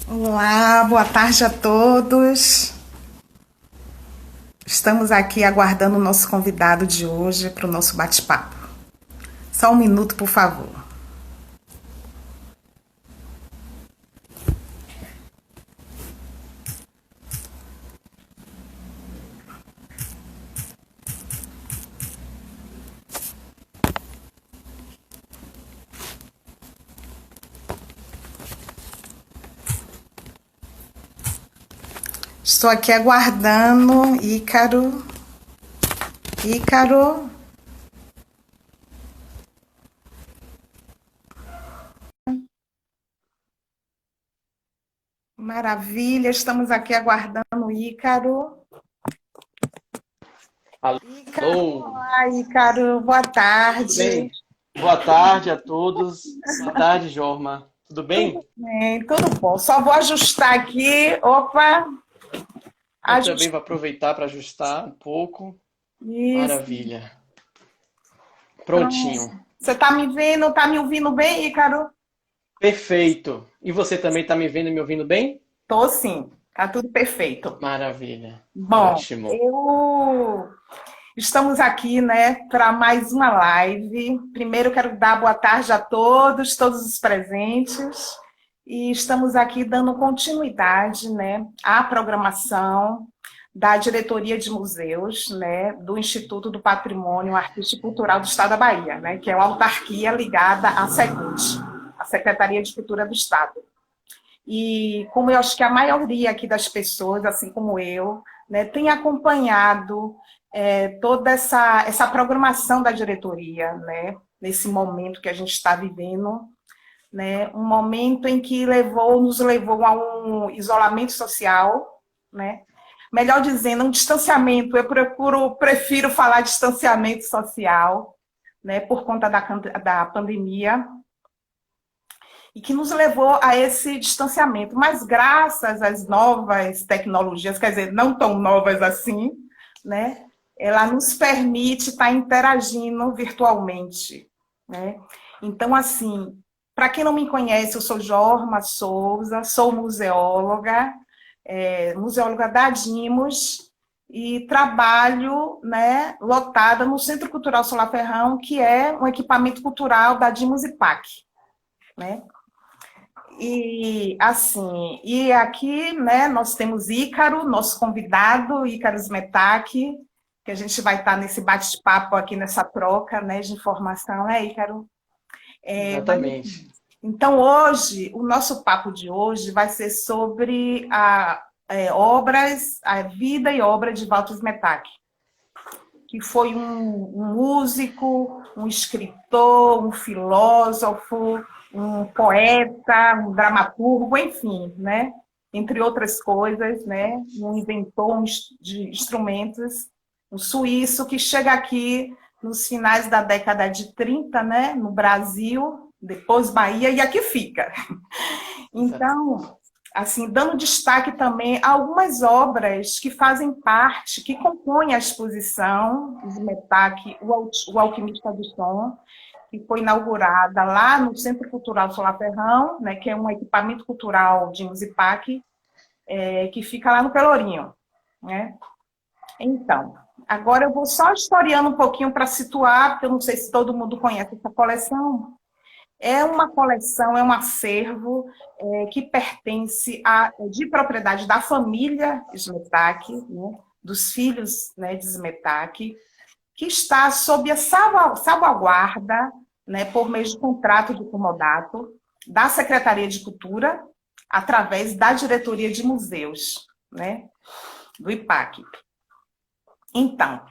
Olá, boa tarde a todos. Estamos aqui aguardando o nosso convidado de hoje para o nosso bate-papo. Só um minuto, por favor. Estou aqui aguardando Ícaro. Ícaro. Maravilha, estamos aqui aguardando o Ícaro. Ícaro, Alô, olá, Ícaro, boa tudo tarde. bem? Boa tarde a todos. Boa tarde, Jorma. Tudo Tudo bem? bem, tudo bom. Só vou ajustar aqui. Opa, Eu também ajustar. vou aproveitar para ajustar um pouco. Isso, Maravilha. pronto. Prontinho. Você está me vendo, está me ouvindo bem, Ícaro? Perfeito. E você também está me vendo e me ouvindo bem? Tô sim, tá tudo perfeito. Maravilha. Bom, Ótimo. eu estamos aqui, né, para mais uma live. Primeiro quero dar boa tarde a todos, todos os presentes. E estamos aqui dando continuidade, né, à programação da Diretoria de Museus, né, do Instituto do Patrimônio Artístico e Cultural do Estado da Bahia, né, que é uma autarquia ligada à SECUT, a Secretaria de Cultura do Estado. E como eu acho que a maioria aqui das pessoas, assim como eu, né, tem acompanhado toda essa programação da diretoria, né, nesse momento que a gente está vivendo, né, um momento em que nos levou a um isolamento social, né, melhor dizendo, um distanciamento, prefiro falar distanciamento social, né, por conta da pandemia, e que nos levou a esse distanciamento. Mas graças às novas tecnologias, quer dizer, não tão novas assim, né, ela nos permite estar interagindo virtualmente, né? Então, assim, para quem não me conhece, eu sou Jorma Souza, sou museóloga, museóloga da Dimos, e trabalho, né, lotada no Centro Cultural Solar Ferrão, que é um equipamento cultural da Dimos e PAC, né? E assim, e aqui, né, nós temos Ícaro, nosso convidado, Ícaro Smetak, que a gente vai estar nesse bate-papo aqui, nessa troca, né, de informação, né, Ícaro? Exatamente. Então, hoje, o nosso papo de hoje vai ser sobre a vida e obra de Walter Smetak, que foi um músico, um escritor, um filósofo, um poeta, um dramaturgo, enfim, né? Entre outras coisas, né? Um inventor de instrumentos, um suíço que chega aqui nos finais da década de 30, né? No Brasil, depois Bahia, e aqui fica. Exato. Então, assim, dando destaque também a algumas obras que fazem parte, que compõem a exposição Smetak, o Alquimista do Som, que foi inaugurada lá no Centro Cultural Solar Ferrão, né, que é um equipamento cultural de Musipac, que fica lá no Pelourinho, né? Então, agora eu vou só historiando um pouquinho para situar, porque eu não sei se todo mundo conhece essa coleção. É uma coleção, é um acervo que pertence de propriedade da família Smetak, né, dos filhos, né, de Smetak, que está sob a salvaguarda, né, por meio de contrato de comodato, da Secretaria de Cultura, através da Diretoria de Museus, né, do IPAC. Então,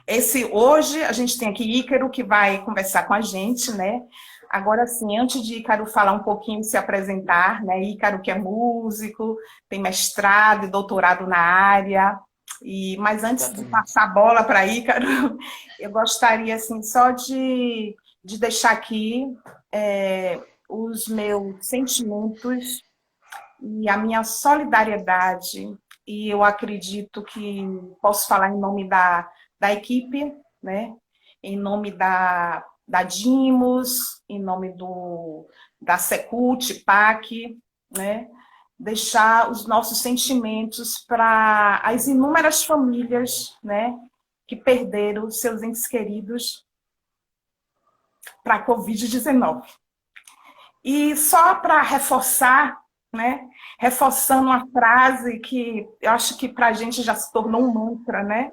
hoje a gente tem aqui Ícaro que vai conversar com a gente, né? Agora sim, antes de Ícaro falar um pouquinho, se apresentar, né? Ícaro que é músico, tem mestrado e doutorado na área. Mas antes de Exatamente. passar a bola para Ícaro, eu gostaria assim só de deixar aqui os meus sentimentos e a minha solidariedade, e eu acredito que posso falar em nome da equipe, né? Em nome da Dimos, em nome da Secult, PAC, né? deixar os nossos sentimentos para as inúmeras famílias, né, que perderam seus entes queridos para a Covid-19. E só para reforçar, né, reforçando uma frase que eu acho que para a gente já se tornou um mantra, né?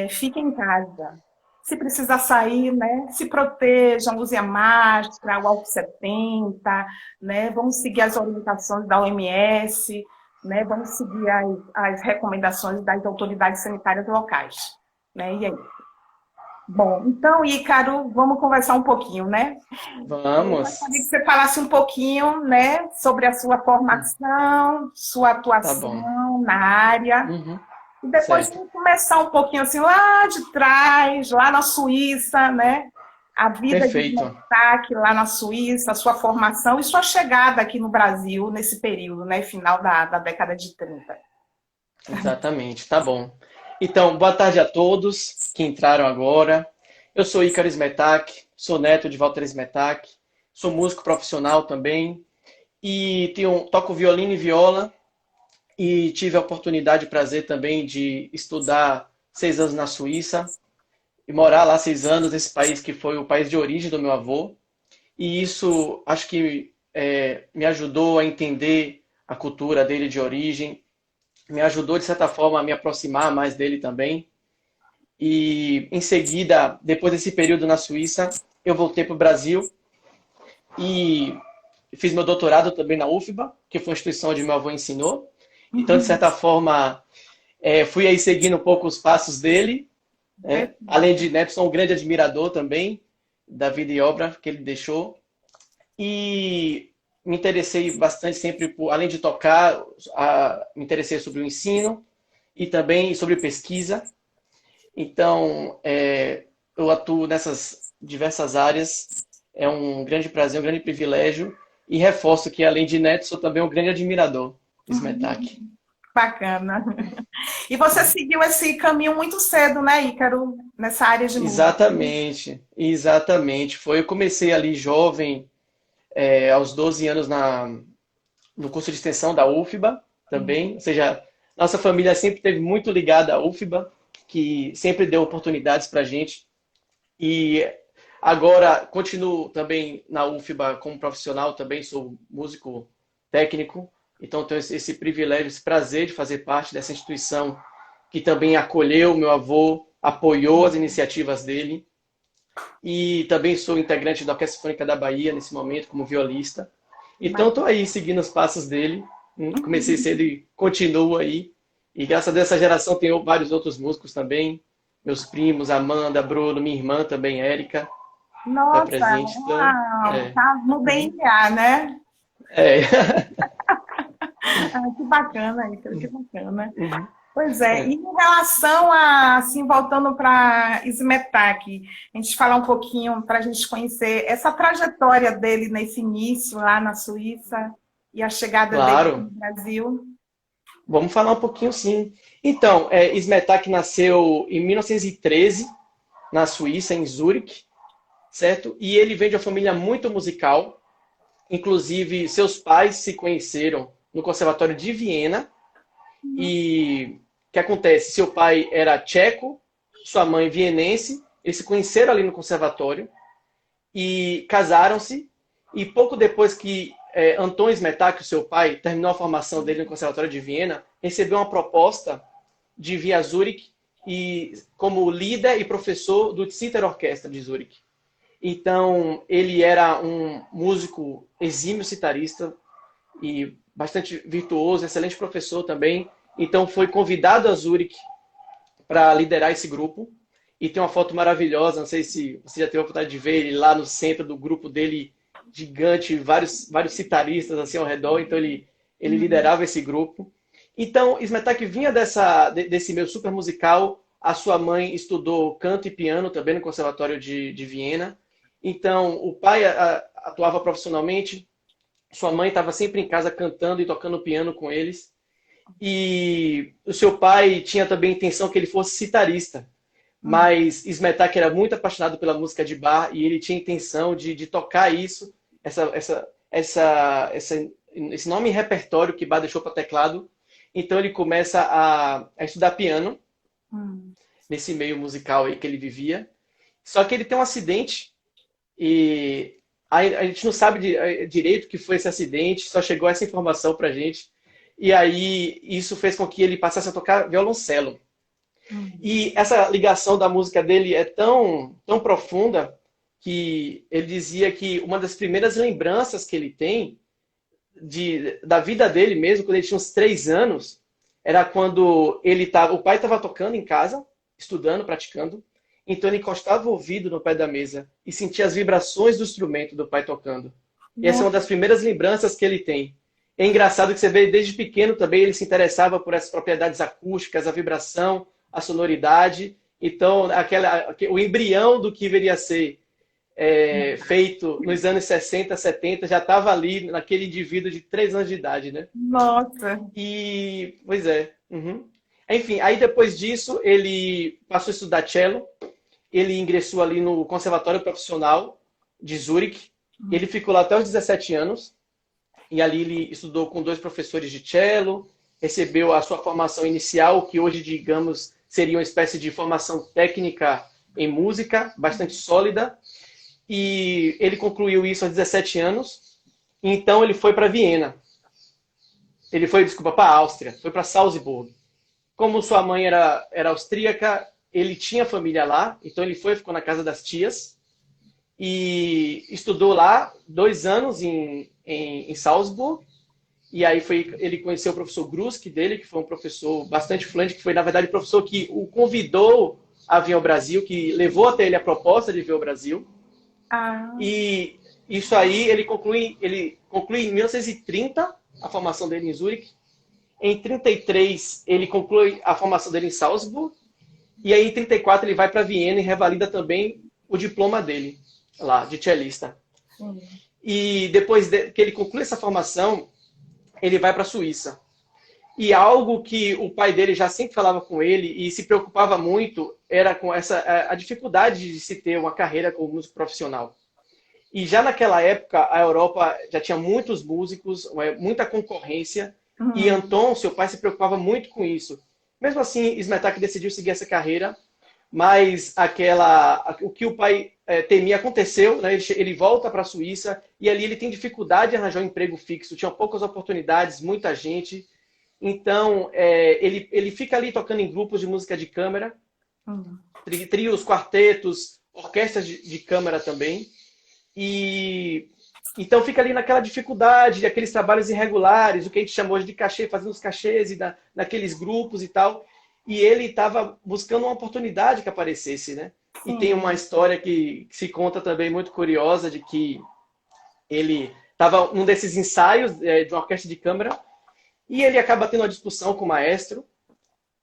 Fique em casa. Se precisar sair, né, se protejam, use a máscara, o álcool 70, né, vamos seguir as orientações da OMS, né, vamos seguir as recomendações das autoridades sanitárias locais. Né, e aí? Bom, então, Ícaro, vamos conversar um pouquinho, né? Eu Vamos. gostaria que você falasse um pouquinho, né, sobre a sua formação, sua Tá bom. atuação na área, Uhum. e depois Certo. vamos começar um pouquinho assim, lá de trás, lá na Suíça, né? A vida de Perfeito. destaque lá na Suíça, a sua formação e sua chegada aqui no Brasil nesse período, né, final da década de 30. Exatamente. Tá bom. Então, boa tarde a todos que entraram agora. Eu sou Ícaro Smetak, sou neto de Walter Smetak, sou músico profissional também e toco violino e viola e tive a oportunidade e prazer também de estudar 6 anos na Suíça e morar lá 6 anos nesse país que foi o país de origem do meu avô. E isso acho que me ajudou a entender a cultura dele de origem, me ajudou de certa forma a me aproximar mais dele também. E em seguida, depois desse período na Suíça, eu voltei para o Brasil e fiz meu doutorado também na UFBA, que foi a instituição onde meu avô ensinou. Então, de certa forma, fui aí seguindo um pouco os passos dele, né? Além de neto, sou um grande admirador também da vida e obra que ele deixou. E me interessei bastante sempre por, além de tocar, me interessei sobre o ensino e também sobre pesquisa. Então, eu atuo nessas diversas áreas. É um grande prazer, um grande privilégio. E reforço que, além de neto, sou também um grande admirador de Smetak. Bacana. E você seguiu esse caminho muito cedo, né, Ícaro, nessa área de música? Exatamente, exatamente. Eu comecei ali jovem, aos 12 anos no curso de extensão da UFBA também. Ou seja, nossa família sempre esteve muito ligada à UFBA, que sempre deu oportunidades para a gente. E agora continuo também na UFBA como profissional, também sou músico técnico. Então tenho esse privilégio, esse prazer de fazer parte dessa instituição que também acolheu meu avô, apoiou as iniciativas dele. E também sou integrante da Orquestra Sinfônica da Bahia nesse momento como violista. Então estou aí seguindo os passos dele. Comecei cedo e continuo aí. E graças a Deus essa geração tem vários outros músicos também. Meus primos, Amanda, Bruno, minha irmã também, Érica, está Nossa, presente. Então, uau, tá no DNA, né? é. Ah, que bacana, Ícaro, que bacana. Uhum. Pois é, e em relação a, assim, voltando para Smetak, a gente falar um pouquinho para a gente conhecer essa trajetória dele nesse início lá na Suíça e a chegada dele no Claro, Brasil. vamos falar um pouquinho sim. Então, Smetak nasceu em 1913, na Suíça, em Zurique, certo? E ele vem de uma família muito musical. Inclusive, seus pais se conheceram no Conservatório de Viena. E o que acontece? Seu pai era tcheco, sua mãe vienense. Eles se conheceram ali no conservatório e casaram-se. E pouco depois que Anton Smetak, o seu pai, terminou a formação dele no Conservatório de Viena, recebeu uma proposta de vir a Zurique e, como líder e professor do Zitter Orquestra de Zurique. Então, ele era um músico exímio citarista e bastante virtuoso, excelente professor também. Então, foi convidado a Zurique para liderar esse grupo. E tem uma foto maravilhosa, não sei se você já teve a oportunidade de ver ele lá no centro do grupo dele, gigante, vários citaristas assim ao redor. Então, ele liderava esse grupo. Então, Smetak vinha desse meio super musical. A sua mãe estudou canto e piano também no Conservatório de Viena. Então, o pai atuava profissionalmente, sua mãe estava sempre em casa cantando e tocando piano com eles. E o seu pai tinha também a intenção que ele fosse citarista. Mas Smetak era muito apaixonado pela música de bar e ele tinha a intenção de tocar isso, essa esse nome repertório que Bach deixou para teclado. Então ele começa a estudar piano nesse meio musical aí que ele vivia. Só que ele tem um acidente e a gente não sabe direito o que foi esse acidente, só chegou essa informação pra gente. E aí isso fez com que ele passasse a tocar violoncelo. E essa ligação da música dele é tão profunda que ele dizia que uma das primeiras lembranças que ele tem da vida dele mesmo, quando ele tinha uns 3 anos, era quando o pai estava tocando em casa, estudando, praticando, então ele encostava o ouvido no pé da mesa e sentia as vibrações do instrumento do pai tocando. E essa é uma das primeiras lembranças que ele tem. É engraçado que você vê, desde pequeno também, ele se interessava por essas propriedades acústicas, a vibração, a sonoridade. Então, o embrião do que viria a ser feito nos anos 60, 70, já estava ali naquele indivíduo de 3 anos de idade, né? Nossa! E, pois é. Enfim, aí depois disso, ele passou a estudar cello. Ele ingressou ali no Conservatório Profissional de Zurique. Ele ficou lá até os 17 anos. E ali ele estudou com 2 professores de cello, recebeu a sua formação inicial, que hoje, digamos, seria uma espécie de formação técnica em música, bastante sólida. E ele concluiu isso aos 17 anos. Então ele foi para Viena. Ele foi, desculpa, para a Áustria, foi para Salzburg. Como sua mãe era austríaca, ele tinha família lá, então ele ficou na casa das tias e estudou lá 2 anos em Salzburg. E aí ele conheceu o professor Grusk dele, que foi um professor bastante fluente, que foi, na verdade, o professor que o convidou a vir ao Brasil, que levou até ele a proposta de vir ao Brasil. E isso aí ele conclui em 1930 a formação dele em Zurique. Em 33 ele conclui a formação dele em Salzburg. E aí em 34 ele vai para Viena e revalida também o diploma dele lá de cellista. E depois que ele conclui essa formação, ele vai para a Suíça. E algo que o pai dele já sempre falava com ele e se preocupava muito era com a dificuldade de se ter uma carreira como músico profissional. E já naquela época, a Europa já tinha muitos músicos, muita concorrência, e Anton, seu pai, se preocupava muito com isso. Mesmo assim, Smetak decidiu seguir essa carreira, mas o que o pai temia aconteceu, né? Ele volta para a Suíça e ali ele tem dificuldade de arranjar um emprego fixo, tinha poucas oportunidades, muita gente. Então, ele fica ali tocando em grupos de música de câmara, trios, quartetos, orquestras de câmara também. E então fica ali naquela dificuldade, aqueles trabalhos irregulares, o que a gente chamou hoje de cachê, fazendo os cachês naqueles grupos e tal. E ele estava buscando uma oportunidade que aparecesse, né? E tem uma história que se conta também muito curiosa de que ele estava num desses ensaios de uma orquestra de câmara e ele acaba tendo uma discussão com o maestro.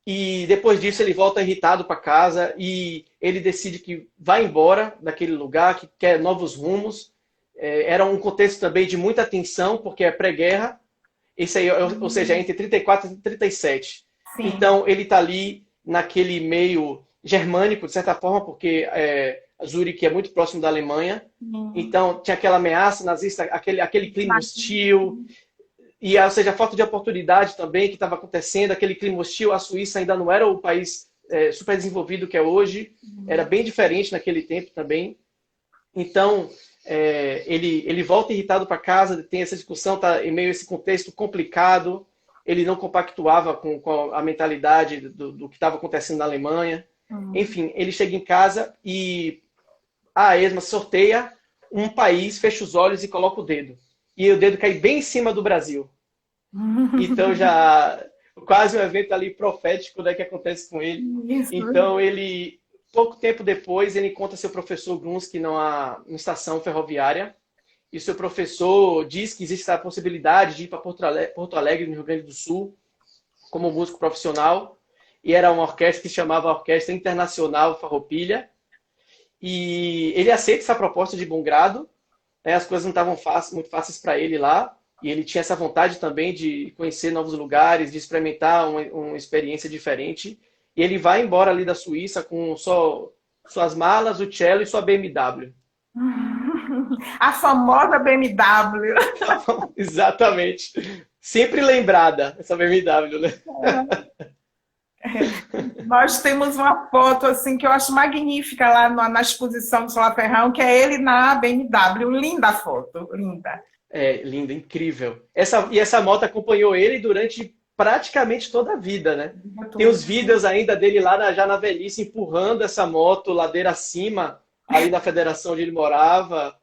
E depois disso ele volta irritado para casa e ele decide que vai embora daquele lugar, que quer novos rumos. Era um contexto também de muita tensão, porque é pré-guerra. Isso aí, ou seja, entre 34 e 37. Sim. Então ele está ali naquele meio germânico, de certa forma, porque Zurique é muito próximo da Alemanha. Então tinha aquela ameaça nazista, aquele clima hostil. E, ou seja, a falta de oportunidade também que estava acontecendo, aquele clima hostil. A Suíça ainda não era o país super desenvolvido que é hoje, era bem diferente naquele tempo também. Então, ele volta irritado para casa, tem essa discussão, está em meio a esse contexto complicado, ele não compactuava com a mentalidade do que estava acontecendo na Alemanha. Enfim, ele chega em casa e a ESMA sorteia um país, fecha os olhos e coloca o dedo. E o dedo cai bem em cima do Brasil. Então já quase um evento ali profético, né, que acontece com ele. Isso. Então ele, pouco tempo depois, ele encontra seu professor Grunski numa estação ferroviária. E seu professor diz que existe a possibilidade de ir para Porto Alegre, no Rio Grande do Sul, como músico profissional. E era uma orquestra que se chamava Orquestra Internacional Farroupilha. E ele aceita essa proposta de bom grado. As coisas não estavam muito fáceis para ele lá, e ele tinha essa vontade também de conhecer novos lugares, de experimentar uma experiência diferente. E ele vai embora ali da Suíça com só suas malas, o cello e sua BMW. A famosa BMW. Exatamente. Sempre lembrada, essa BMW, né? Nós temos uma foto assim que eu acho magnífica lá na exposição do Solar Ferrão, que é ele na BMW. Linda foto, linda. É, linda, incrível. E essa moto acompanhou ele durante praticamente toda a vida, né? Tem os vídeos ainda dele lá já na velhice, empurrando essa moto ladeira acima, ali na federação onde ele morava,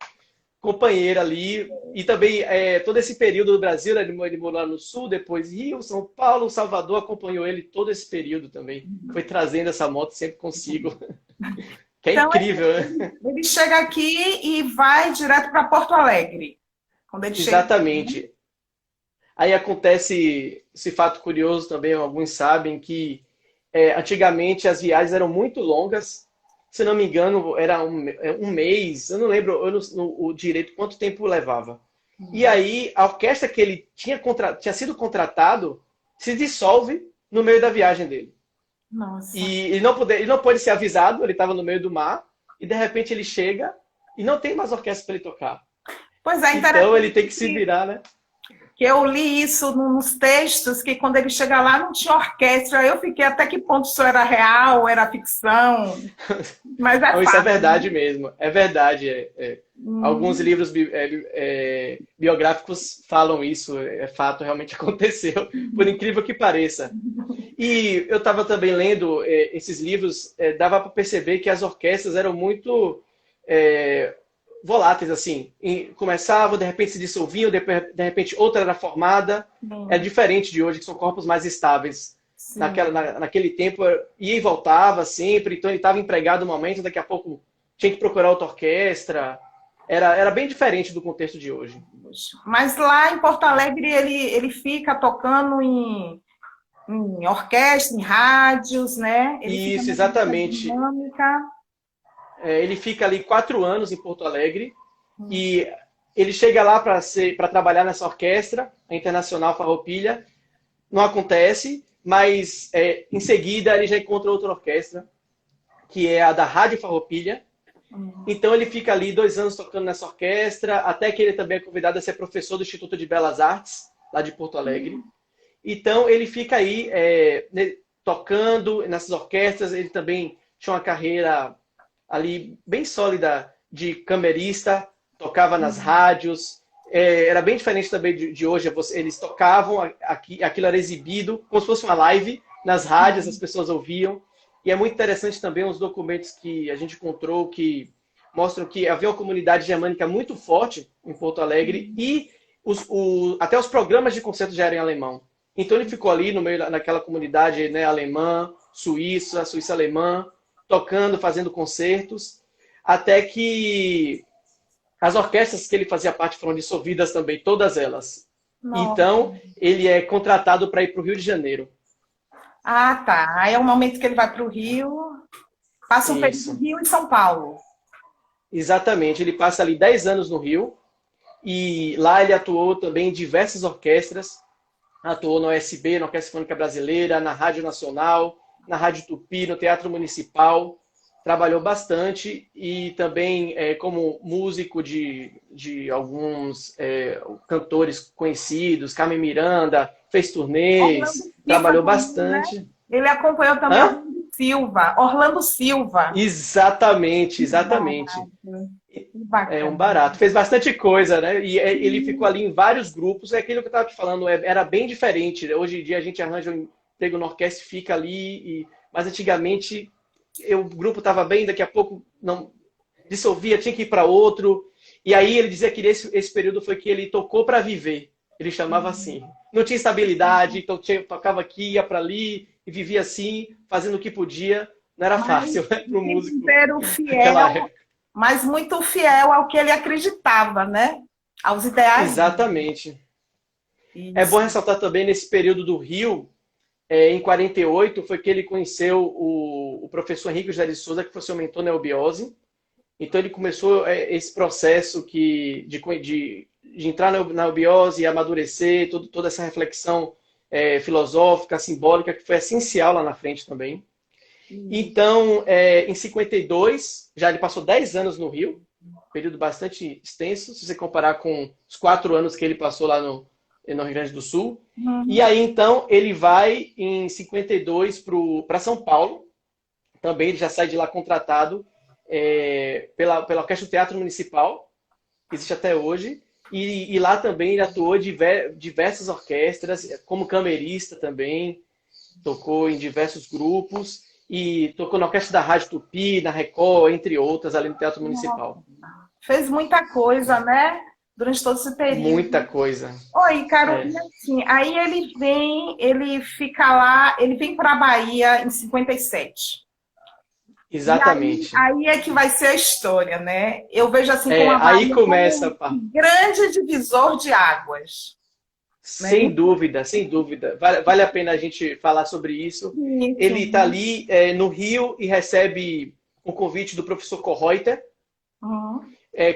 companheiro ali. E também, todo esse período do Brasil, né? Ele morou lá no Sul, depois Rio, São Paulo, Salvador, acompanhou ele todo esse período também. Foi trazendo essa moto sempre consigo. Que é então, incrível, né? Ele chega aqui e vai direto para Porto Alegre. Quando ele Exatamente. chega... Aí acontece esse fato curioso também, alguns sabem que antigamente as viagens eram muito longas. Se não me engano, era um mês, eu não lembro o direito quanto tempo levava. E aí a orquestra que ele tinha sido contratado se dissolve no meio da viagem dele. Nossa. E ele não pôde ser avisado, ele estava no meio do mar, e de repente ele chega e não tem mais orquestra para ele tocar. Pois é, então ele tem que se virar, né? Que eu li isso nos textos, que quando ele chega lá não tinha orquestra. Eu fiquei até que ponto isso era real, era ficção. Mas não, fato, isso é verdade mesmo. É verdade. Alguns livros biográficos falam isso. É fato, realmente aconteceu. Por incrível que pareça. E eu estava também lendo esses livros, dava para perceber que as orquestras eram muito voláteis, assim. Começavam, de repente se dissolviam, de repente outra era formada. É diferente de hoje, que são corpos mais estáveis. Naquele tempo, ia e voltava sempre, então ele estava empregado no momento, daqui a pouco tinha que procurar outra orquestra. Era bem diferente do contexto de hoje. Mas lá em Porto Alegre ele fica tocando em orquestra, em rádios, né? Isso, exatamente. Ele fica ali 4 anos em Porto Alegre e ele chega lá para trabalhar nessa orquestra, a Internacional Farroupilha. Não acontece, mas em seguida ele já encontra outra orquestra, que é a da Rádio Farroupilha. Então ele fica ali 2 anos tocando nessa orquestra, até que ele também é convidado a ser professor do Instituto de Belas Artes, lá de Porto Alegre. Então ele fica aí tocando nessas orquestras. Ele também tinha uma carreira ali bem sólida de camerista, tocava nas rádios. Era bem diferente também de hoje. Eles tocavam, aquilo era exibido como se fosse uma live nas rádios, as pessoas ouviam. E é muito interessante também os documentos que a gente encontrou que mostram que havia uma comunidade germânica muito forte em Porto Alegre e até os programas de concerto já eram em alemão. Então ele ficou ali no meio naquela comunidade, né, alemã, suíça alemã, tocando, fazendo concertos, até que as orquestras que ele fazia parte foram dissolvidas também, todas elas. Nossa. Então ele é contratado para ir para o Rio de Janeiro. Ah, tá. Aí é o momento que ele vai para o Rio, passa um período no Rio e São Paulo. Exatamente. Ele passa ali 10 anos no Rio e lá ele atuou também em diversas orquestras. Atuou na OSB, na Orquestra Sinfônica Brasileira, na Rádio Nacional, na Rádio Tupi, no Teatro Municipal. Trabalhou bastante e também como músico de alguns cantores conhecidos, Carmen Miranda, fez turnês, trabalhou bastante. Né? Ele acompanhou também Orlando Silva. Exatamente. É um barato. Fez bastante coisa, né? E ele ficou ali em vários grupos. É aquilo que eu estava te falando, era bem diferente. Hoje em dia a gente arranja um emprego na orquestra e fica ali. Mas antigamente o grupo estava bem, daqui a pouco não dissolvia, tinha que ir para outro. E aí ele dizia que esse período foi que ele tocou para viver. Ele chamava assim. Não tinha estabilidade, então tocava aqui, ia para ali, e vivia assim, fazendo o que podia. Não era fácil para o músico. Fiel, mas muito fiel ao que ele acreditava, né? Aos ideais. Exatamente. Isso. É bom ressaltar também, nesse período do Rio, em 48, foi que ele conheceu o professor Henrique José de Souza, que foi seu mentor na eubiose. Então ele começou esse processo de entrar na eubiose e amadurecer, toda essa reflexão filosófica, simbólica, que foi essencial lá na frente também. Então, em 52, já ele passou 10 anos no Rio, período bastante extenso, se você comparar com os 4 anos que ele passou lá no Rio Grande do Sul. E aí, então, ele vai em 52 para São Paulo. Também ele já sai de lá contratado pela Orquestra do Teatro Municipal, que existe até hoje. E lá também ele atuou em diversas orquestras, como camerista também, tocou em diversos grupos e tocou na Orquestra da Rádio Tupi, na Record, entre outras, ali no Teatro Municipal. Fez muita coisa, né? Durante todo esse período. Muita coisa. Oi, Carol, e assim, aí ele fica lá, ele vem para a Bahia em 57. Exatamente. Aí é que vai ser a história, né? Eu vejo assim como a aí Bahia começa como um grande divisor de águas. Sem dúvida, sem dúvida. Vale a pena a gente falar sobre isso. Sim. Ele está ali no Rio e recebe um convite do professor Korreuter.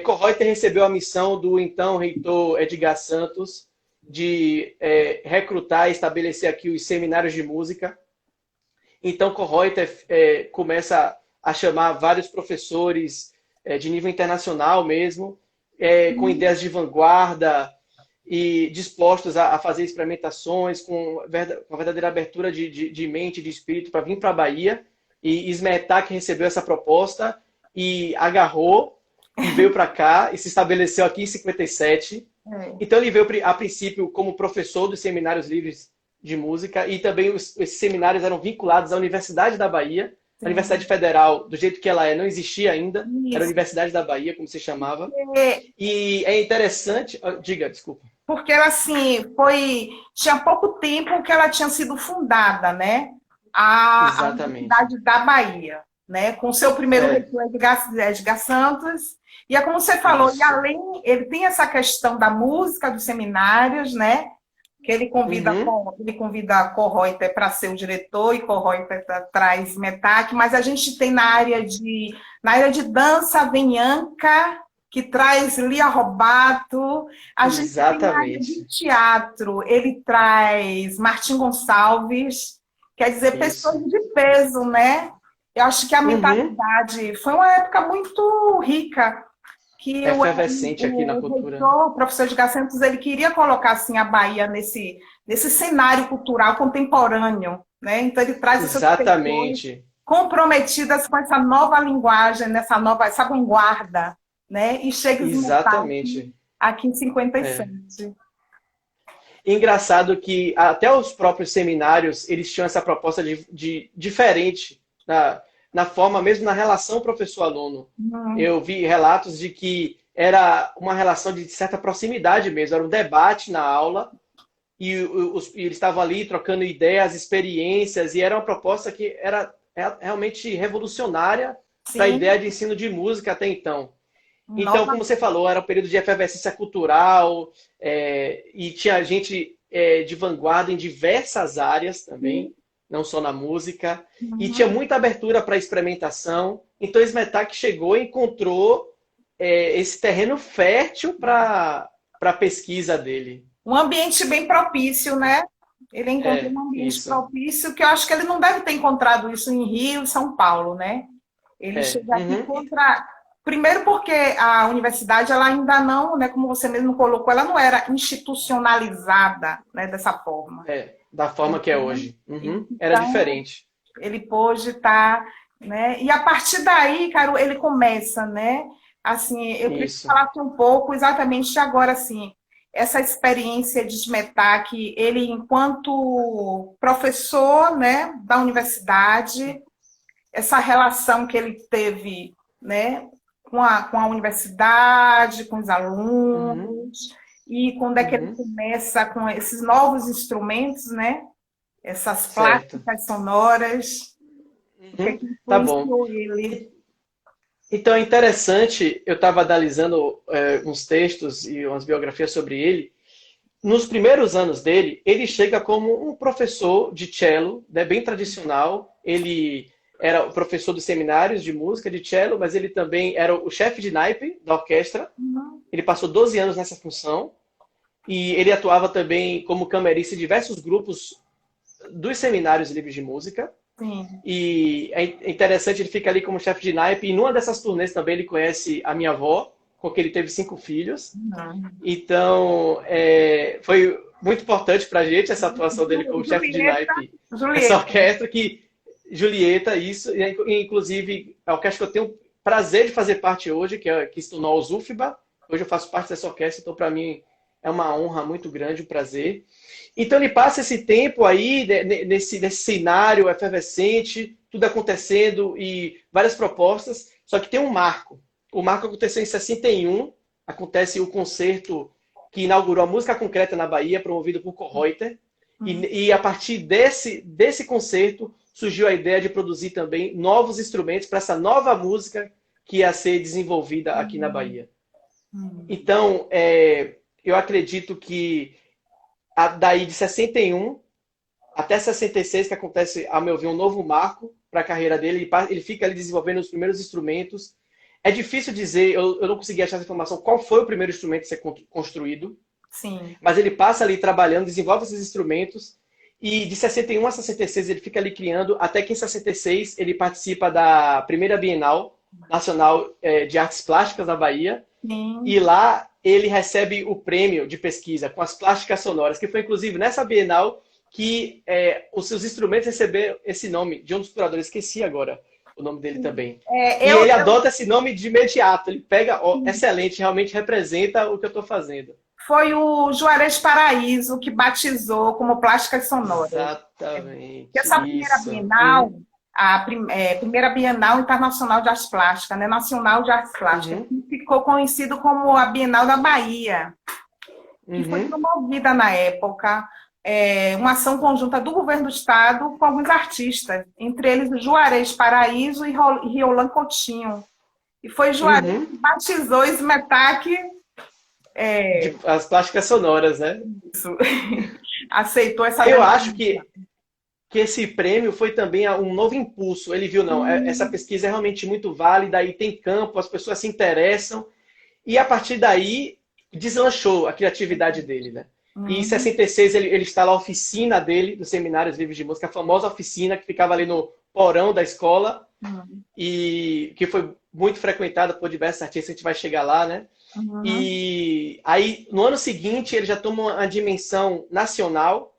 Korreuter recebeu a missão do então reitor Edgar Santos de recrutar e estabelecer aqui os seminários de música. Então, Korreuter começa a chamar vários professores de nível internacional mesmo, com ideias de vanguarda e dispostos a fazer experimentações com a verdadeira abertura de mente e de espírito para vir para a Bahia. E Smetak recebeu essa proposta e agarrou e veio para cá e se estabeleceu aqui em 57. Então, ele veio, a princípio, como professor dos seminários livres de música e também esses seminários eram vinculados à Universidade da Bahia. A Universidade Federal, do jeito que ela não existia ainda. Isso. Era a Universidade da Bahia, como se chamava. E é interessante... Diga, desculpa. Porque ela, assim, tinha pouco tempo que ela tinha sido fundada, né? A Universidade da Bahia, né? Com o seu primeiro reitor, Edgar Santos. E é como você falou, e além, ele tem essa questão da música, dos seminários, né? Que ele convida a Korreuter para ser o diretor e Korreuter traz Smetak, mas a gente tem na área de dança, Venhanka, que traz Lia Robato, a gente tem na área de teatro, ele traz Martim Gonçalves, quer dizer, pessoas de peso, né? Eu acho que a mentalidade foi uma época muito rica, que efervescente aqui na cultura. O professor Edgar Santos, ele queria colocar assim, a Bahia nesse cenário cultural contemporâneo, né? Então ele traz essas pessoas comprometidas com essa nova linguagem, essa vanguarda, né? E chega aqui em 57. Engraçado que até os próprios seminários, eles tinham essa proposta de diferente na forma, mesmo na relação professor-aluno. Eu vi relatos de que era uma relação de certa proximidade mesmo, era um debate na aula, e eles estavam ali trocando ideias, experiências, e era uma proposta que era realmente revolucionária para a ideia de ensino de música até então. Então, como você falou, era um período de efervescência cultural, e tinha gente de vanguarda em diversas áreas também, não só na música, e tinha muita abertura para experimentação. Então, Smetak chegou e encontrou esse terreno fértil para a pesquisa dele. Um ambiente bem propício, né? Ele encontrou um ambiente propício, que eu acho que ele não deve ter encontrado isso em Rio e São Paulo, né? Ele chega aqui Primeiro porque a universidade, ela ainda não, né, como você mesmo colocou, ela não era institucionalizada, né, dessa forma. Da forma que é hoje. Era diferente. Ele pôde estar, né? E a partir daí, cara, ele começa, né? Assim, eu queria falar aqui um pouco exatamente agora, assim, essa experiência de Smetak, ele enquanto professor, né, da universidade, essa relação que ele teve, né, com a universidade, com os alunos, e quando é que ele começa com esses novos instrumentos, né? Essas plásticas sonoras. Tá bom. Ele? Então é interessante, eu estava analisando uns textos e umas biografias sobre ele. Nos primeiros anos dele, ele chega como um professor de cello, né, bem tradicional. Ele era o professor dos seminários de música de cello, mas ele também era o chefe de naipe da orquestra. Ele passou 12 anos nessa função. E ele atuava também como camerista em diversos grupos dos seminários livres de música. Sim. E é interessante, ele fica ali como chefe de naipe, e numa dessas turnês também ele conhece a minha avó, com quem ele teve 5 filhos. Uhum. Então, foi muito importante pra gente essa atuação dele como chefe de Julieta, naipe nessa Julieta. orquestra, que Julieta, isso, e inclusive a orquestra que eu tenho prazer de fazer parte hoje, que se tornou a Zufba. Hoje eu faço parte dessa orquestra, então para mim é uma honra muito grande, um prazer. Então ele passa esse tempo aí, nesse cenário efervescente, tudo acontecendo e várias propostas, só que tem um marco. O marco aconteceu em 61, acontece o concerto que inaugurou a música concreta na Bahia, promovido por Kohreuter, Uhum. e a partir desse concerto surgiu a ideia de produzir também novos instrumentos para essa nova música que ia ser desenvolvida aqui na Bahia. Uhum. Então, eu acredito que daí de 61 até 66, que acontece, a meu ver, um novo marco para a carreira dele. Ele fica ali desenvolvendo os primeiros instrumentos. É difícil dizer, eu não consegui achar essa informação, qual foi o primeiro instrumento a ser construído, Sim. mas ele passa ali trabalhando, desenvolve esses instrumentos, e de 61 a 66 ele fica ali criando, até que em 66 ele participa da primeira Bienal Nacional de Artes Plásticas da Bahia, e Sim. lá ele recebe o prêmio de pesquisa com as plásticas sonoras, que foi inclusive nessa Bienal que os seus instrumentos receberam esse nome de um dos curadores, esqueci agora o nome dele também. É, E eu, ele adota esse nome de imediato, ele pega, ó, eu excelente, realmente representa o que eu estou fazendo. Foi o Juarez Paraíso que batizou como Plásticas Sonoras. E Exatamente, essa primeira isso. Bienal, primeira Bienal Internacional de Artes Plásticas, né, Nacional de Artes Plásticas, Uhum, que ficou conhecido como a Bienal da Bahia, que foi uhum, promovida na época, uma ação conjunta do governo do estado com alguns artistas, entre eles o Juarez Paraíso e Riolan Coutinho. E foi Juarez uhum. que batizou esse metaque, As plásticas sonoras, né? aceitou essa Eu acho denominação. que esse prêmio foi também um novo impulso. Ele viu, não, essa pesquisa é realmente muito válida, e tem campo, as pessoas se interessam, e a partir daí deslanchou a criatividade dele, né? E em Uhum. 66 ele instala a oficina dele, dos Seminários Livres de Música, a famosa oficina que ficava ali no porão da escola, Uhum. e que foi muito frequentada por diversos artistas, a gente vai chegar lá, né? Uhum. E aí, no ano seguinte, ele já toma uma dimensão nacional.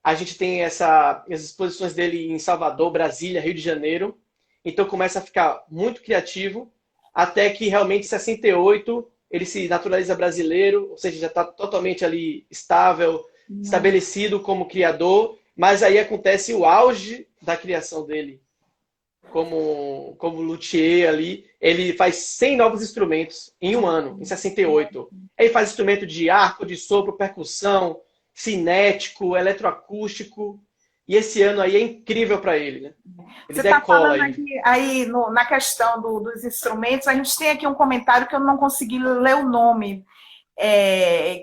A gente tem as exposições dele em Salvador, Brasília, Rio de Janeiro. Então começa a ficar muito criativo, até que realmente em 68 ele se naturaliza brasileiro, ou seja, já está totalmente ali estável, Uhum. estabelecido como criador, mas aí acontece o auge da criação dele como luthier ali. Ele faz 100 novos instrumentos em um ano, em 68. Ele faz instrumento de arco, de sopro, percussão, cinético, eletroacústico. E esse ano aí é incrível para ele, né? Ele Você está decola falando aí. aí na questão dos instrumentos, a gente tem aqui um comentário que eu não consegui ler o nome.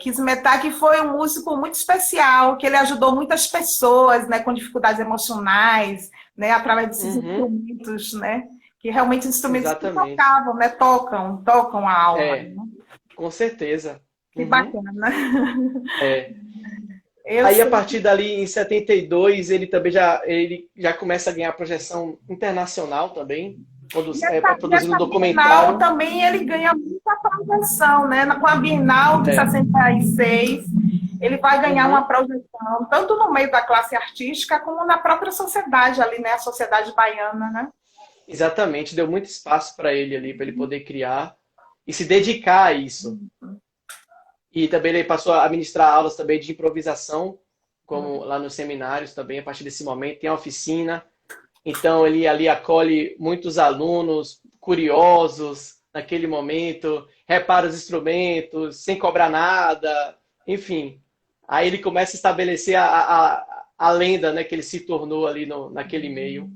Que Smetak foi um músico muito especial, que ele ajudou muitas pessoas, né, com dificuldades emocionais, né, através desses Uhum, instrumentos, né, que realmente instrumentos que exatamente. tocavam, né, tocam a alma. É, Né? com certeza. Que Uhum, bacana. é. Eu Aí a sei. partir dali, em 72, ele já começa a ganhar projeção internacional também, produzindo um Nessa Bienal documentário. também ele ganha muita projeção, né? Com a Bienal de É. 66, ele vai ganhar uma Uhum. projeção, tanto no meio da classe artística, como na própria sociedade ali, né? A sociedade baiana, né? Exatamente, deu muito espaço para ele ali, para ele poder criar e se dedicar a isso. E também ele passou a ministrar aulas também de improvisação, como lá nos seminários também, a partir desse momento, tem a oficina. Então ele ali acolhe muitos alunos curiosos naquele momento, repara os instrumentos, sem cobrar nada, enfim. Aí ele começa a estabelecer a lenda, né, que ele se tornou ali naquele meio.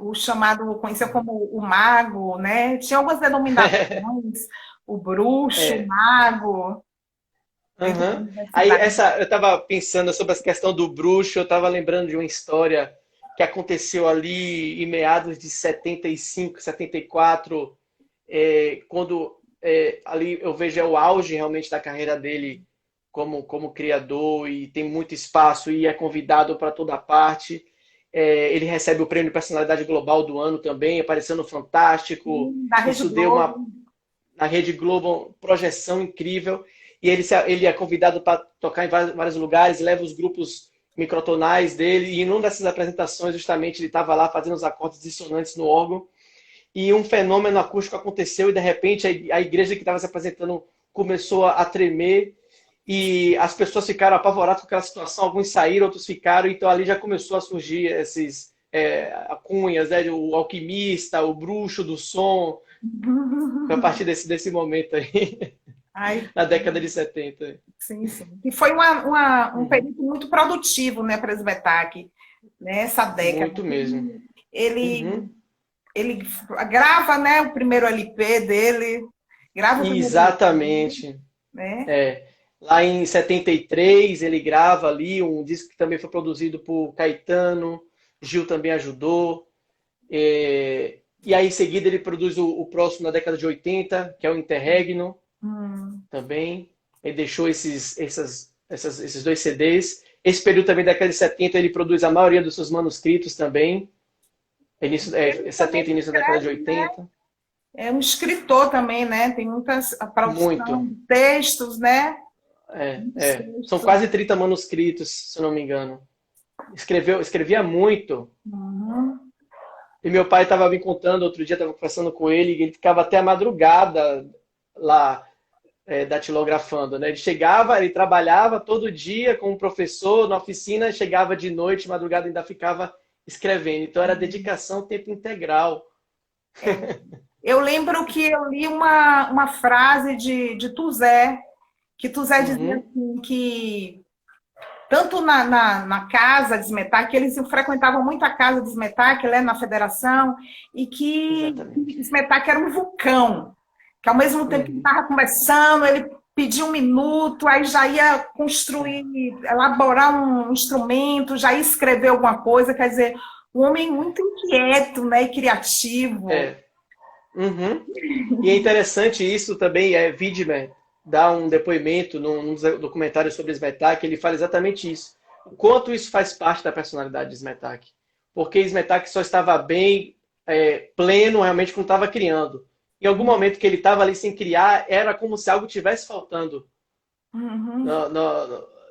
O chamado, conhecido como o mago, né? Tinha algumas denominações, o bruxo, o É. mago, dentro da Uhum. Aí universidade. eu estava pensando sobre essa questão do bruxo, eu estava lembrando de uma história que aconteceu ali em meados de 75, 74, quando ali eu vejo o auge realmente da carreira dele como criador, e tem muito espaço e é convidado para toda parte. ele recebe o prêmio de personalidade global do ano também, apareceu no Fantástico. Da Rede Isso deu Globo. na Rede Globo uma projeção incrível. E ele é convidado para tocar em vários lugares, leva os grupos microtonais dele. E em uma dessas apresentações, justamente, ele estava lá fazendo os acordes dissonantes no órgão. E um fenômeno acústico aconteceu e, de repente, a igreja que estava se apresentando começou a tremer. E as pessoas ficaram apavoradas com aquela situação. Alguns saíram, outros ficaram. Então, ali já começou a surgir esses cunhas, né? O alquimista, o bruxo do som. Foi a partir desse momento aí, Ai, na década de 70. sim, sim. E foi um período muito produtivo, né, para Smetak, né, essa década. Muito mesmo. Ele, ele grava, né, o primeiro LP dele, grava o primeiro Exatamente. LP, né? Lá em 73, ele grava ali um disco que também foi produzido por Caetano, Gil também ajudou. E aí, em seguida, ele produz o próximo na década de 80, que é o Interregno, também. Ele deixou esses dois CDs. Esse período também, da década de 70, ele produz a maioria dos seus manuscritos também. Início, 70 e início da década de 80. É um escritor também, né? Tem muitas a produção Muito. de textos, né? São quase 30 manuscritos, se eu não me engano. Escrevia muito. E meu pai estava me contando, outro dia estava conversando com ele, e ele ficava até a madrugada lá datilografando, né? Ele chegava, ele trabalhava todo dia com um professor na oficina, chegava de noite, madrugada ainda ficava escrevendo. Então era dedicação tempo integral. Eu lembro que eu li uma frase de Tuzé, que Tuzé dizia assim, que tanto na casa de Smetak, que eles frequentavam muito a casa de Smetak, né, na federação, e que Smetak era um vulcão, que ao mesmo tempo que ele estava conversando, ele pedia um minuto, aí já ia construir, elaborar um instrumento, já ia escrever alguma coisa, quer dizer, um homem muito inquieto, né, e criativo. E é interessante isso também, Widmer dá um depoimento num documentário sobre Smetak, ele fala exatamente isso. O quanto isso faz parte da personalidade de Smetak. Porque Smetak só estava bem, pleno, realmente, quando estava criando. Em algum momento que ele estava ali sem criar, era como se algo tivesse faltando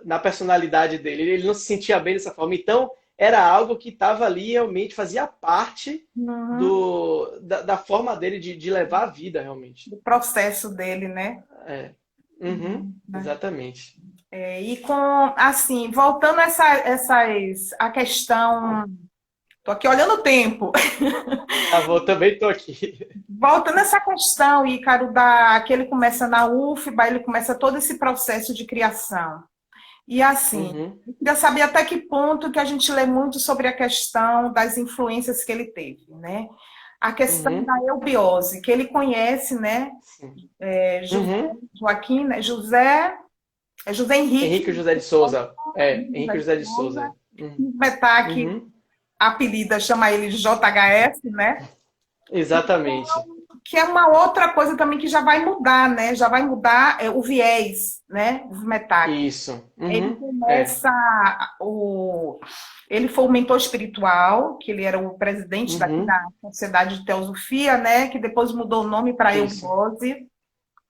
na personalidade dele. Ele não se sentia bem dessa forma. Então, era algo que estava ali, realmente, fazia parte da forma dele de levar a vida, realmente. Do processo dele, né? Exatamente. E assim, voltando a questão. Estou aqui olhando o tempo. Também estou aqui. Voltando a essa questão, Ícaro, que ele começa na UFBA, ele começa todo esse processo de criação. E assim, eu queria saber até que ponto que a gente lê muito sobre a questão das influências que ele teve, né? A questão da eubiose, que ele conhece, né? Joaquim, né? José Henrique. Henrique José de Souza. Henrique José de Souza. Smetak, apelida, chama ele de JHS, né? Exatamente. Que é uma outra coisa também que já vai mudar, né? Já vai mudar o viés, né? Smetak. Isso. Ele começa ele foi o mentor espiritual, que ele era o presidente da Sociedade de Teosofia, né? Que depois mudou o nome para Eubiose,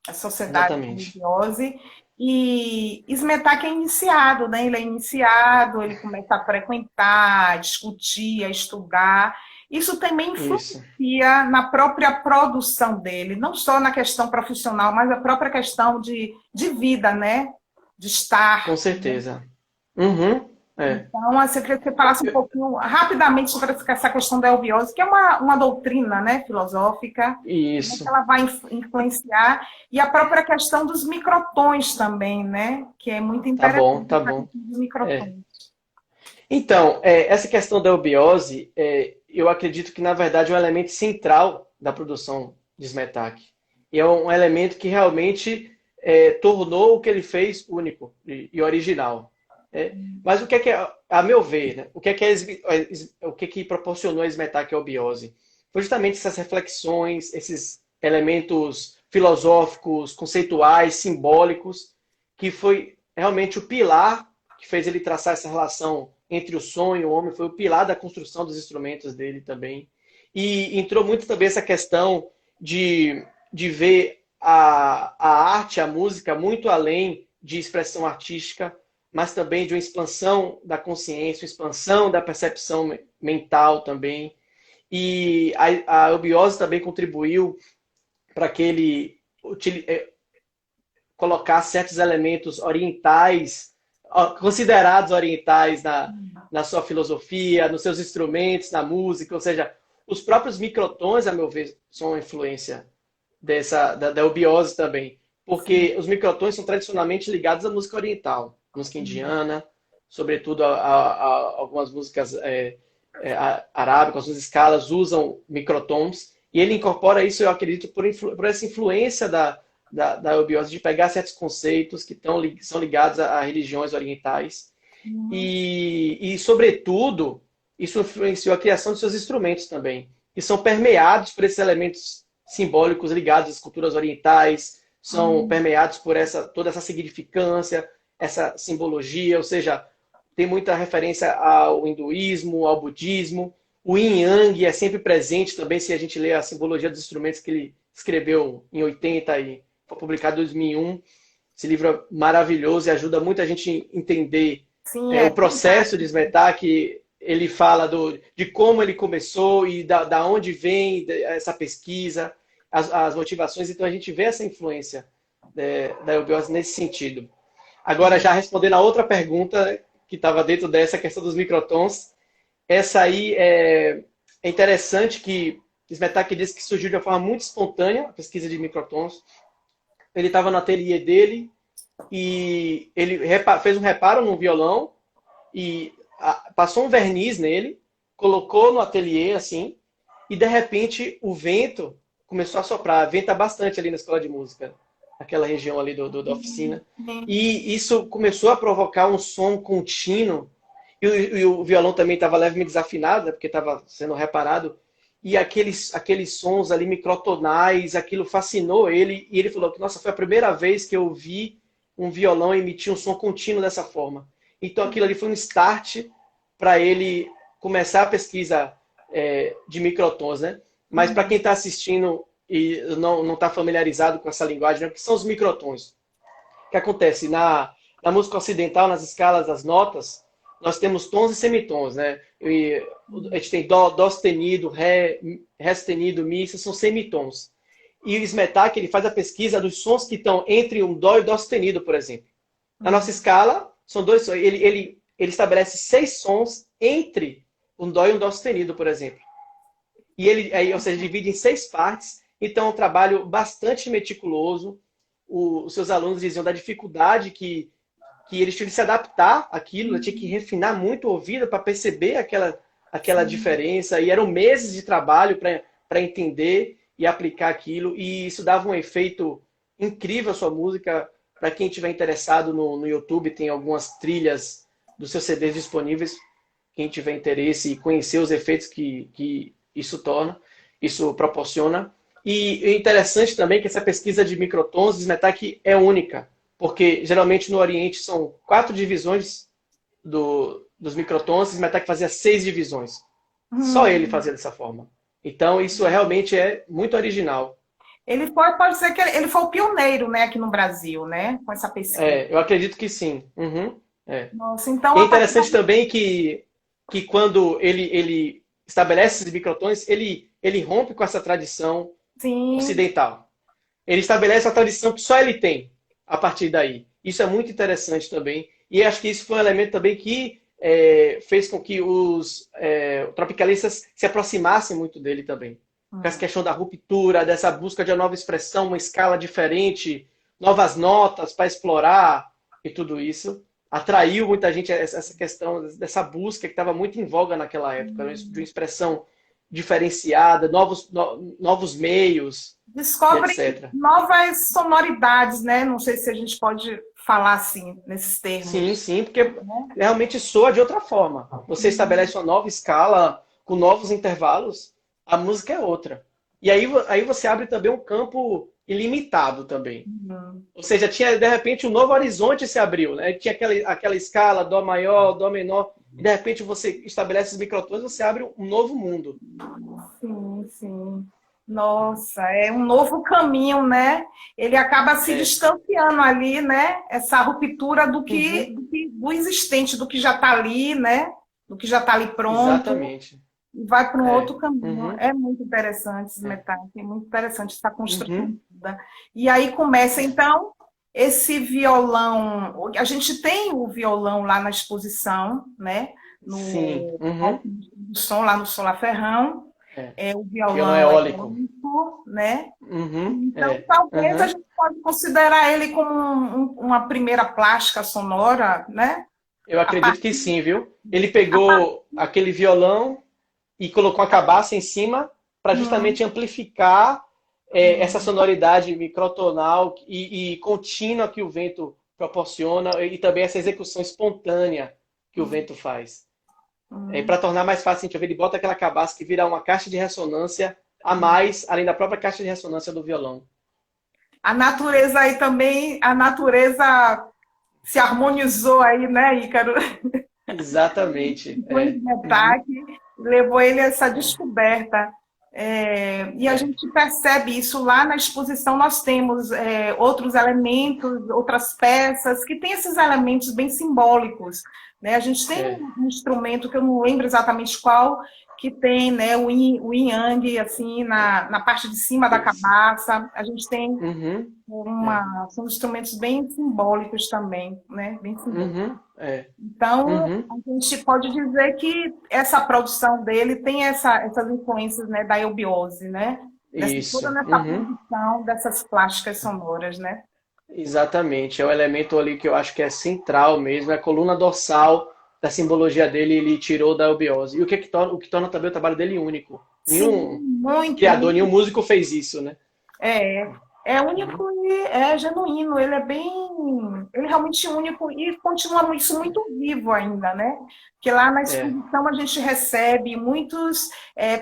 a Sociedade de Eubiose. E Smetak é iniciado, né? Ele é iniciado, ele começa a frequentar, a discutir, a estudar. Isso também influencia na própria produção dele, não só na questão profissional, mas a própria questão de vida, né? De estar. Com certeza. Então, assim, eu queria que você falasse um pouquinho rapidamente sobre essa questão da eubiose, que é uma doutrina, né, filosófica. Isso. Que ela vai influenciar. E a própria questão dos microtons também, né? Que é muito interessante. Tá bom. Dos microtons. Então, essa questão da eubiose, eu acredito que, na verdade, é um elemento central da produção de Smetak. E é um elemento que realmente tornou o que ele fez único e original. Mas o que é, a meu ver, né, o que proporcionou a Smetak a eubiose? Foi justamente essas reflexões, esses elementos filosóficos, conceituais, simbólicos, que foi realmente o pilar que fez ele traçar essa relação entre o som e o homem, foi o pilar da construção dos instrumentos dele também. E entrou muito também essa questão de ver a arte, a música, muito além de expressão artística, mas também de uma expansão da consciência, uma expansão da percepção mental também. E a eubiose também contribuiu para que ele colocasse certos elementos orientais, considerados orientais na sua filosofia, nos seus instrumentos, na música, ou seja, os próprios microtons, a meu ver, são uma influência da eubiose também, porque os microtons são tradicionalmente ligados à música oriental, música indiana, sobretudo a algumas músicas arábicas, algumas escalas usam microtons, e ele incorpora isso, eu acredito, por essa influência da eubiose, de pegar certos conceitos que são ligados a religiões orientais. E, sobretudo, isso influenciou a criação de seus instrumentos também, que são permeados por esses elementos simbólicos ligados às culturas orientais, são permeados por toda essa significância, essa simbologia, ou seja, tem muita referência ao hinduísmo, ao budismo. O Yin Yang é sempre presente também, se a gente lê a simbologia dos instrumentos que ele escreveu em 80 e foi publicado em 2001. Esse livro é maravilhoso e ajuda muita gente a entender o processo de Smetak. Ele fala de como ele começou e da onde vem essa pesquisa, as motivações. Então a gente vê essa influência da eubiose nesse sentido. Agora, já respondendo a outra pergunta que estava dentro dessa questão dos microtons, essa aí é interessante, que Smetak disse que surgiu de uma forma muito espontânea, a pesquisa de microtons. Ele estava no ateliê dele e ele fez um reparo no violão e passou um verniz nele, colocou no ateliê assim, e de repente o vento começou a soprar. Venta bastante ali na escola de música, naquela região ali da oficina. E isso começou a provocar um som contínuo. E o violão também estava levemente desafinado, né, porque estava sendo reparado. E aqueles sons ali microtonais, aquilo fascinou ele. E ele falou que, nossa, foi a primeira vez que eu vi um violão emitir um som contínuo dessa forma. Então aquilo ali foi um start para ele começar a pesquisa de microtons, né? Mas para quem está assistindo e não está familiarizado com essa linguagem, né? O que são os microtons? O que acontece? Na música ocidental, nas escalas das notas, nós temos tons e semitons, né? A gente tem dó sustenido, ré sustenido, mi, isso são semitons. E o Smetak, ele faz a pesquisa dos sons que estão entre um dó e dó sustenido, por exemplo. Na nossa escala, são dois sons. Ele estabelece 6 sons entre um dó e um dó sustenido, por exemplo. E ou seja, divide em 6 partes. Então, é um trabalho bastante meticuloso. Os seus alunos diziam da dificuldade que eles tinham de se adaptar àquilo, tinha que refinar muito o ouvido para perceber aquela diferença. E eram meses de trabalho para entender e aplicar aquilo. E isso dava um efeito incrível à sua música. Para quem estiver interessado no YouTube, tem algumas trilhas dos seus CDs disponíveis. Quem tiver interesse e conhecer os efeitos que isso proporciona. E é interessante também que essa pesquisa de microtons de Smetak é única, porque geralmente no Oriente são 4 divisões dos microtons, Smetak fazia 6 divisões. Só ele fazia dessa forma. Então isso realmente é muito original. Pode dizer que ele foi o pioneiro, né, aqui no Brasil, né, com essa pesquisa. Eu acredito que sim. Nossa, então, é interessante também que quando ele estabelece esses microtons, ele rompe com essa tradição ocidental. Ele estabelece a tradição que só ele tem a partir daí. Isso é muito interessante também. E acho que isso foi um elemento também que fez com que os tropicalistas se aproximassem muito dele também. Com essa questão da ruptura, dessa busca de uma nova expressão, uma escala diferente, novas notas para explorar e tudo isso. Atraiu muita gente essa questão dessa busca que estava muito em voga naquela época, de uma expressão diferenciada, novos meios, descobre etc. novas sonoridades, né? Não sei se a gente pode falar assim, nesses termos. Sim, porque realmente soa de outra forma. Você estabelece uma nova escala, com novos intervalos, a música é outra. E aí você abre também um campo ilimitado também. Uhum. Ou seja, tinha de repente um novo horizonte se abriu, né? Tinha aquela escala, dó maior, dó menor, e de repente você estabelece os microtons, você abre um novo mundo. Sim, sim. Nossa, é um novo caminho, né? Ele acaba se É. distanciando ali, né? Essa ruptura Uhum, do existente, do que já está ali, né? Do que já está ali pronto, exatamente. e vai para um É. outro caminho. Uhum, É muito interessante esse é. metal, é muito interessante essa construção Uhum, toda. E aí começa, é. então, esse violão. A gente tem o violão lá na exposição, né? Sim. No Uhum, Alto do Som, lá no Solar Ferrão. é. É, o Violão violão é eólico. único, né? Uhum, Então, é. talvez a Uhum. gente pode considerar ele como uma primeira plástica sonora, né? Eu A acredito que partir, sim, viu? Ele a par... pegou aquele violão e colocou a cabaça em cima para Hum, justamente amplificar essa hum, sonoridade microtonal e contínua que o vento proporciona e também essa execução espontânea que o vento faz. Para hum. tornar mais fácil, a gente ele bota aquela cabaça que vira uma caixa de ressonância a mais, além da própria caixa de ressonância do violão. A natureza aí também, a natureza se harmonizou aí, né, Ícaro? Exatamente. Com esse Uhum, ataque, levou ele a essa é, descoberta. E a é, gente percebe isso lá na exposição. Nós temos outros elementos, outras peças que têm esses elementos bem simbólicos. Né? A gente tem é. um instrumento que eu não lembro exatamente qual, que tem, né, o yin yang assim na parte de cima da Isso. cabaça. A gente tem Uhum, é. são instrumentos bem simbólicos também, né? Bem simbólicos. Uhum, é. Então, Uhum, a gente pode dizer que essa produção dele tem essas influências, né, da eubiose, né? Toda isso. nessa Uhum. produção dessas plásticas sonoras, né? Exatamente, é o elemento ali que eu acho que é central mesmo, é a coluna dorsal da simbologia dele, ele tirou da eubiose. E o que torna também o trabalho dele único. Sim, Nenhum muito, criador, nenhum muito. músico fez isso, né? É, é Uhum. único e é genuíno. Ele é realmente único e continua isso muito vivo ainda, né? Porque lá na É, exposição a gente recebe muitos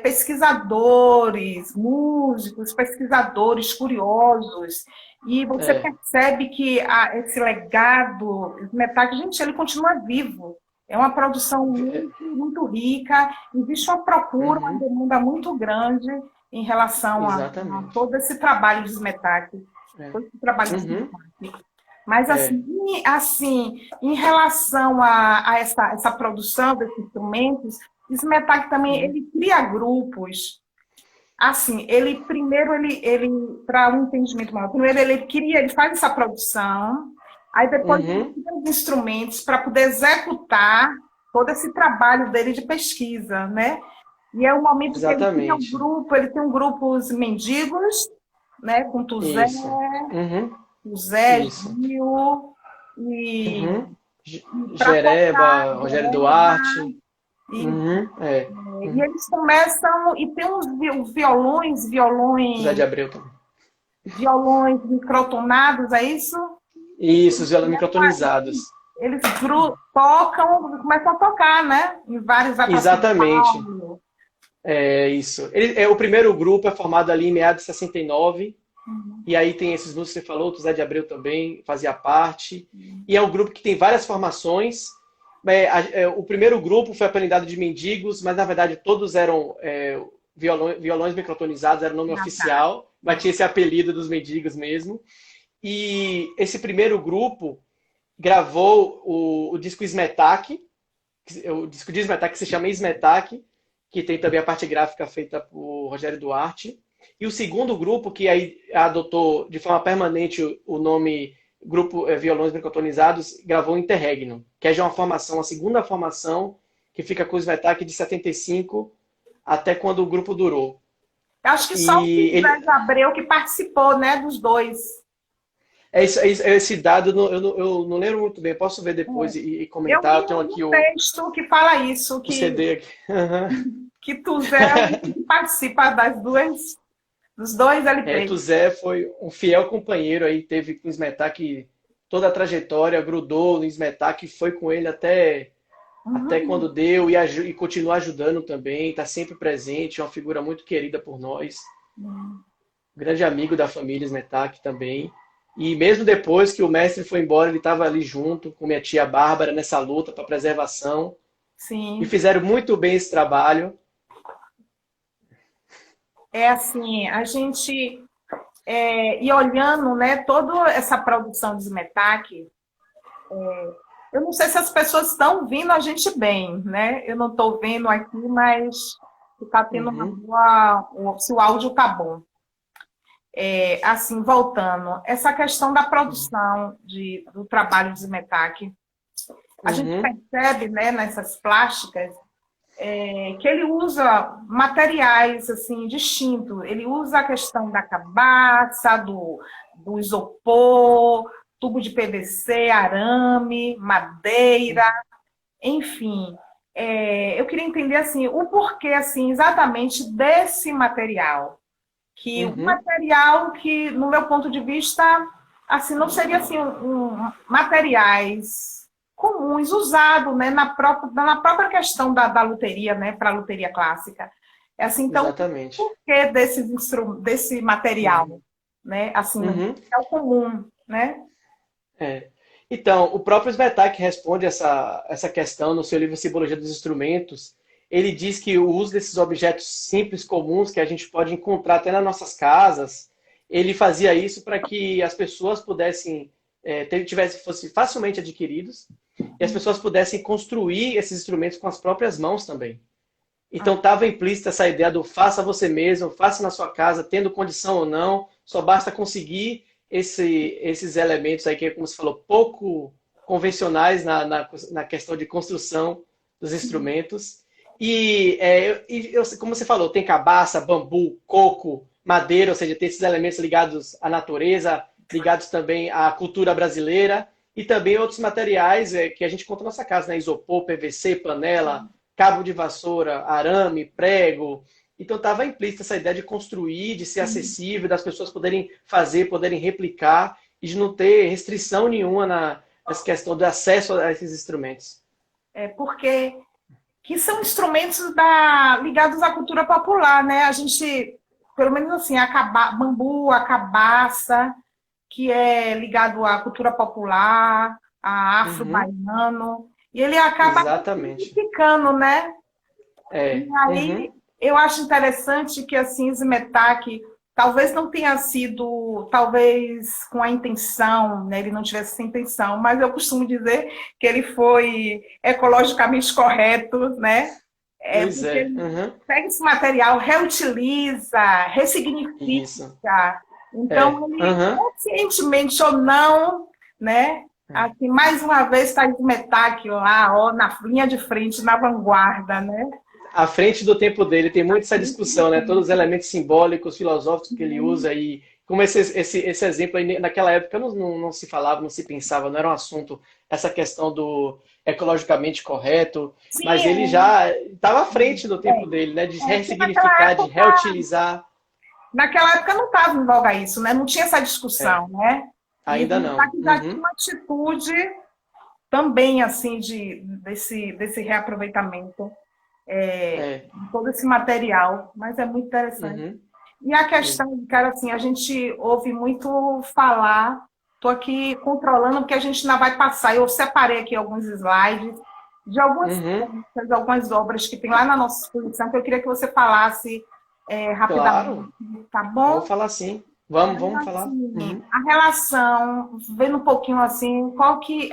pesquisadores, músicos, pesquisadores curiosos, e você é, percebe que esse legado, esse metal, gente, ele continua vivo. É uma produção é, muito, muito rica, existe uma procura, uma uhum, demanda muito grande em relação a exatamente. todo esse trabalho de Smetak, É, todo esse trabalho de uhum, Smetak. Mas, é, assim, em relação a essa produção desses instrumentos, Smetak também, uhum, ele cria grupos. Assim, ele para um entendimento maior, primeiro ele faz essa produção, aí depois ele uhum, cria os instrumentos para poder executar todo esse trabalho dele de pesquisa, né? E é o momento que exatamente. ele tem um grupo Os Mendigos, né? Com Isso. Uhum, Tuzé, isso. Gil, e, Uhum. e para tocar, Jereba, Rogério Duarte. e, Uhum, é. e Uhum. eles começam, e tem uns José de Abreu também. violões microtonados, é isso? Isso, os violões microtonizados. Eles tocam, começam a tocar, né? Em vários, vai para São Exatamente. Paulo. É isso. O primeiro grupo é formado ali em meados de 69. E aí tem esses músicos que você falou, o Zé de Abreu também fazia parte. E é um grupo que tem várias formações. O primeiro grupo foi apelidado de Mendigos, mas na verdade todos eram violões microtonizados, era o nome Ah, tá. oficial, mas tinha esse apelido dos Mendigos mesmo. E esse primeiro grupo gravou o disco Smetak, o disco de Smetak que se chama Smetak, que tem também a parte gráfica feita por Rogério Duarte. E o segundo grupo, que aí adotou de forma permanente o nome Grupo Violões Microtonizados, gravou Interregnum, que é já uma formação, a segunda formação, que fica com o Smetak de 75 até quando o grupo durou. Eu acho que só o E José ele, de Abreu que participou, né, dos dois. esse dado eu não lembro muito bem, posso ver depois e Eu comentar. Eu li tenho um aqui texto que fala isso, o CD aqui. que Tuzé é o que participa dos dois LPs. Tuzé foi um fiel companheiro aí, teve com o Smetak toda a trajetória, grudou no Smetak, foi com ele até Uhum. quando deu e continua ajudando também, está sempre presente, é uma figura muito querida por nós. grande amigo da família Smetak também. E mesmo depois que o mestre foi embora, ele estava ali junto com minha tia Bárbara nessa luta para preservação. E Sim. fizeram muito bem esse trabalho. É assim, a gente e olhando, né, toda essa produção de Smetak, eu não sei se as pessoas estão vindo a gente bem, né? Eu não estou vendo aqui, mas está tendo uma Uhum, boa, se o áudio está bom. Assim, voltando, essa questão da produção do trabalho de Smetak, a gente uhum, percebe, né, nessas plásticas, que ele usa materiais assim distintos. Ele usa a questão da cabaça, do isopor, tubo de PVC, arame, madeira, enfim. Eu queria entender assim o porquê assim exatamente desse material, que um uhum. material que, no meu ponto de vista, assim não seria assim materiais comuns usados, né, na própria questão da luteria, né, para a luteria clássica. É assim, então, Exatamente. por que desse material, Uhum, né, assim, uhum. material comum, né? É. Então, o próprio Smetak responde essa questão no seu livro Simbologia dos Instrumentos. Ele diz que o uso desses objetos simples, comuns, que a gente pode encontrar até nas nossas casas, ele fazia isso para que as pessoas pudessem, fossem facilmente adquiridos, e as pessoas pudessem construir esses instrumentos com as próprias mãos também. Então estava implícita essa ideia do faça você mesmo, faça na sua casa, tendo condição ou não, só basta conseguir esses elementos aí que, como você falou, pouco convencionais na questão de construção dos instrumentos. Como você falou, tem cabaça, bambu, coco, madeira, ou seja, tem esses elementos ligados à natureza, ligados também à cultura brasileira, e também outros materiais que a gente encontra na nossa casa, né? Isopor, PVC, panela, cabo de vassoura, arame, prego. Então estava implícita essa ideia de construir, de ser acessível, das pessoas poderem fazer, poderem replicar e de não ter restrição nenhuma nessa questão do acesso a esses instrumentos. Porque que são instrumentos ligados à cultura popular, né? A gente, pelo menos assim, bambu, a cabaça, que é ligado à cultura popular, a Uhum, afro-baiano, e ele acaba exatamente. ficando, né? E Uhum, aí eu acho interessante que assim Smetak talvez não tenha sido, talvez com a intenção, né? Ele não tivesse essa intenção, mas eu costumo dizer que ele foi ecologicamente correto, né? pois Porque é. ele Uhum, pega esse material, reutiliza, isso. ressignifica. Então, ele, Uhum. conscientemente ou não, né? Assim, mais uma vez está Smetak lá, ó, na linha de frente, na vanguarda, né? À frente do tempo dele, tem muito essa discussão, né? Todos os elementos simbólicos, filosóficos que ele usa e como esse exemplo aí, naquela época não se falava, não se pensava, não era um assunto essa questão do ecologicamente correto, mas ele Sim, já estava à frente do tempo dele, né? De porque naquela ressignificar, de época, reutilizar. naquela época não estava em voga isso, né? Não tinha essa É, discussão, né? E o ainda não. Smetak já tinha Uhum, uma atitude também assim desse reaproveitamento é, de todo esse material, mas é muito interessante. uhum, E a é, questão, cara, assim, a gente ouve muito falar, estou aqui controlando porque a gente ainda vai passar. Eu separei aqui alguns slides de algumas uhum, peças, algumas obras que tem lá na nossa exposição, que eu queria que você falasse rapidamente, claro, tá vamos bom? falar sim. Vamos falar. Assim, Uhum, a relação, vendo um pouquinho assim, qual que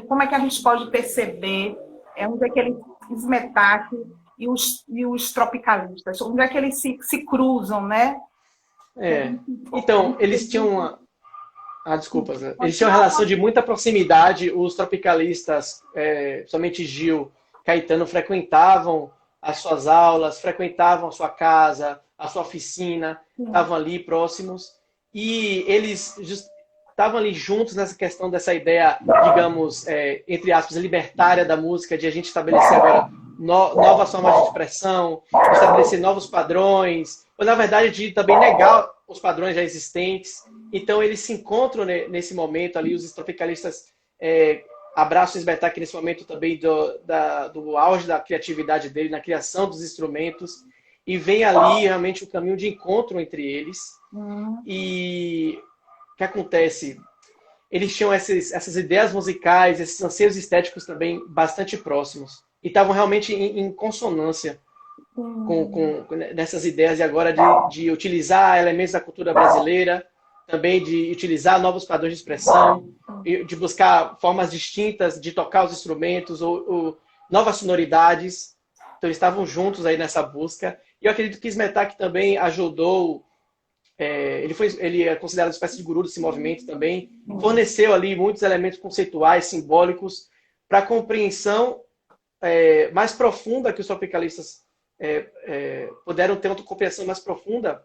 como é que a gente pode perceber onde é que ele Smetak e os tropicalistas, onde é que eles se cruzam, né? Que a é. gente, a Então, gente eles tinham acredita, uma, desculpa. pode Eles tinham uma relação falar. de muita proximidade. Os tropicalistas, somente Gil, Caetano, frequentavam as suas aulas, frequentavam a sua casa, a sua oficina, Sim, estavam ali próximos. E eles estavam ali juntos nessa questão dessa ideia, digamos, entre aspas, libertária da música, de a gente estabelecer agora novas formas de expressão, de estabelecer novos padrões, ou na verdade de também negar os padrões já existentes. Então eles se encontram nesse momento ali, os tropicalistas abraçam o Smetak nesse momento também do auge da criatividade dele, na criação dos instrumentos, e vem ali realmente um caminho de encontro entre eles. Hum, E o que acontece? Eles tinham essas ideias musicais, esses anseios estéticos também bastante próximos. E estavam realmente em consonância hum, nessas ideias e agora de utilizar elementos da cultura brasileira, também de utilizar novos padrões de expressão, de buscar formas distintas de tocar os instrumentos ou novas sonoridades. Então, eles estavam juntos aí nessa busca. E eu acredito que Smetak também ajudou. Ele é considerado uma espécie de guru desse movimento também. Forneceu ali muitos elementos conceituais, simbólicos, para a compreensão mais profunda que os tropicalistas puderam ter uma compreensão mais profunda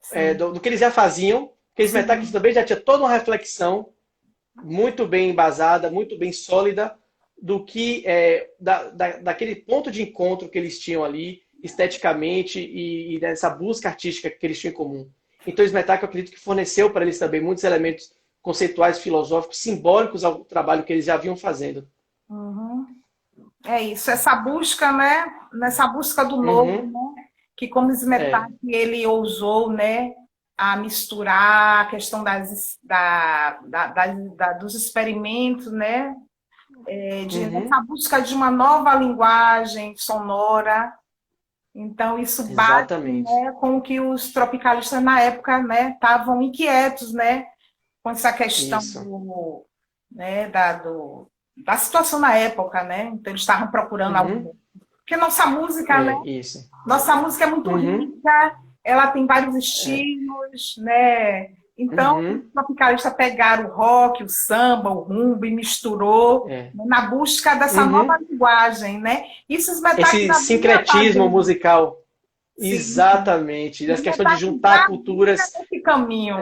sim, do que eles já faziam, porque eles sim, também já tinha toda uma reflexão muito bem embasada, muito bem sólida do que daquele ponto de encontro que eles tinham ali, esteticamente, e dessa busca artística que eles tinham em comum. Então, o Smetak, eu acredito que forneceu para eles também muitos elementos conceituais, filosóficos, simbólicos ao trabalho que eles já vinham fazendo. uhum. É isso, essa busca, né? Nessa busca do novo, Uhum, né? Que como é, Smetak ele ousou, né? A misturar a questão dos experimentos, né? Nessa uhum, busca de uma nova linguagem sonora. Então, isso bate, exatamente. né, com o que os tropicalistas na época, né, estavam inquietos, né, com essa questão Isso. né, da situação na época, né? Então, eles estavam procurando Uhum, algo. Porque nossa música, né? isso. Nossa música é muito Uhum, rica, ela tem vários é, estilos, né? Então, os uhum, tropicalistas pegaram o rock, o samba, o rumba e misturou, é. né, na busca dessa nova Uhum. linguagem, né? Isso os Metais Esse já vinha sincretismo fazendo. musical. Sim, Exatamente. os Essa questão de Metais juntar já vinha culturas. nesse caminho.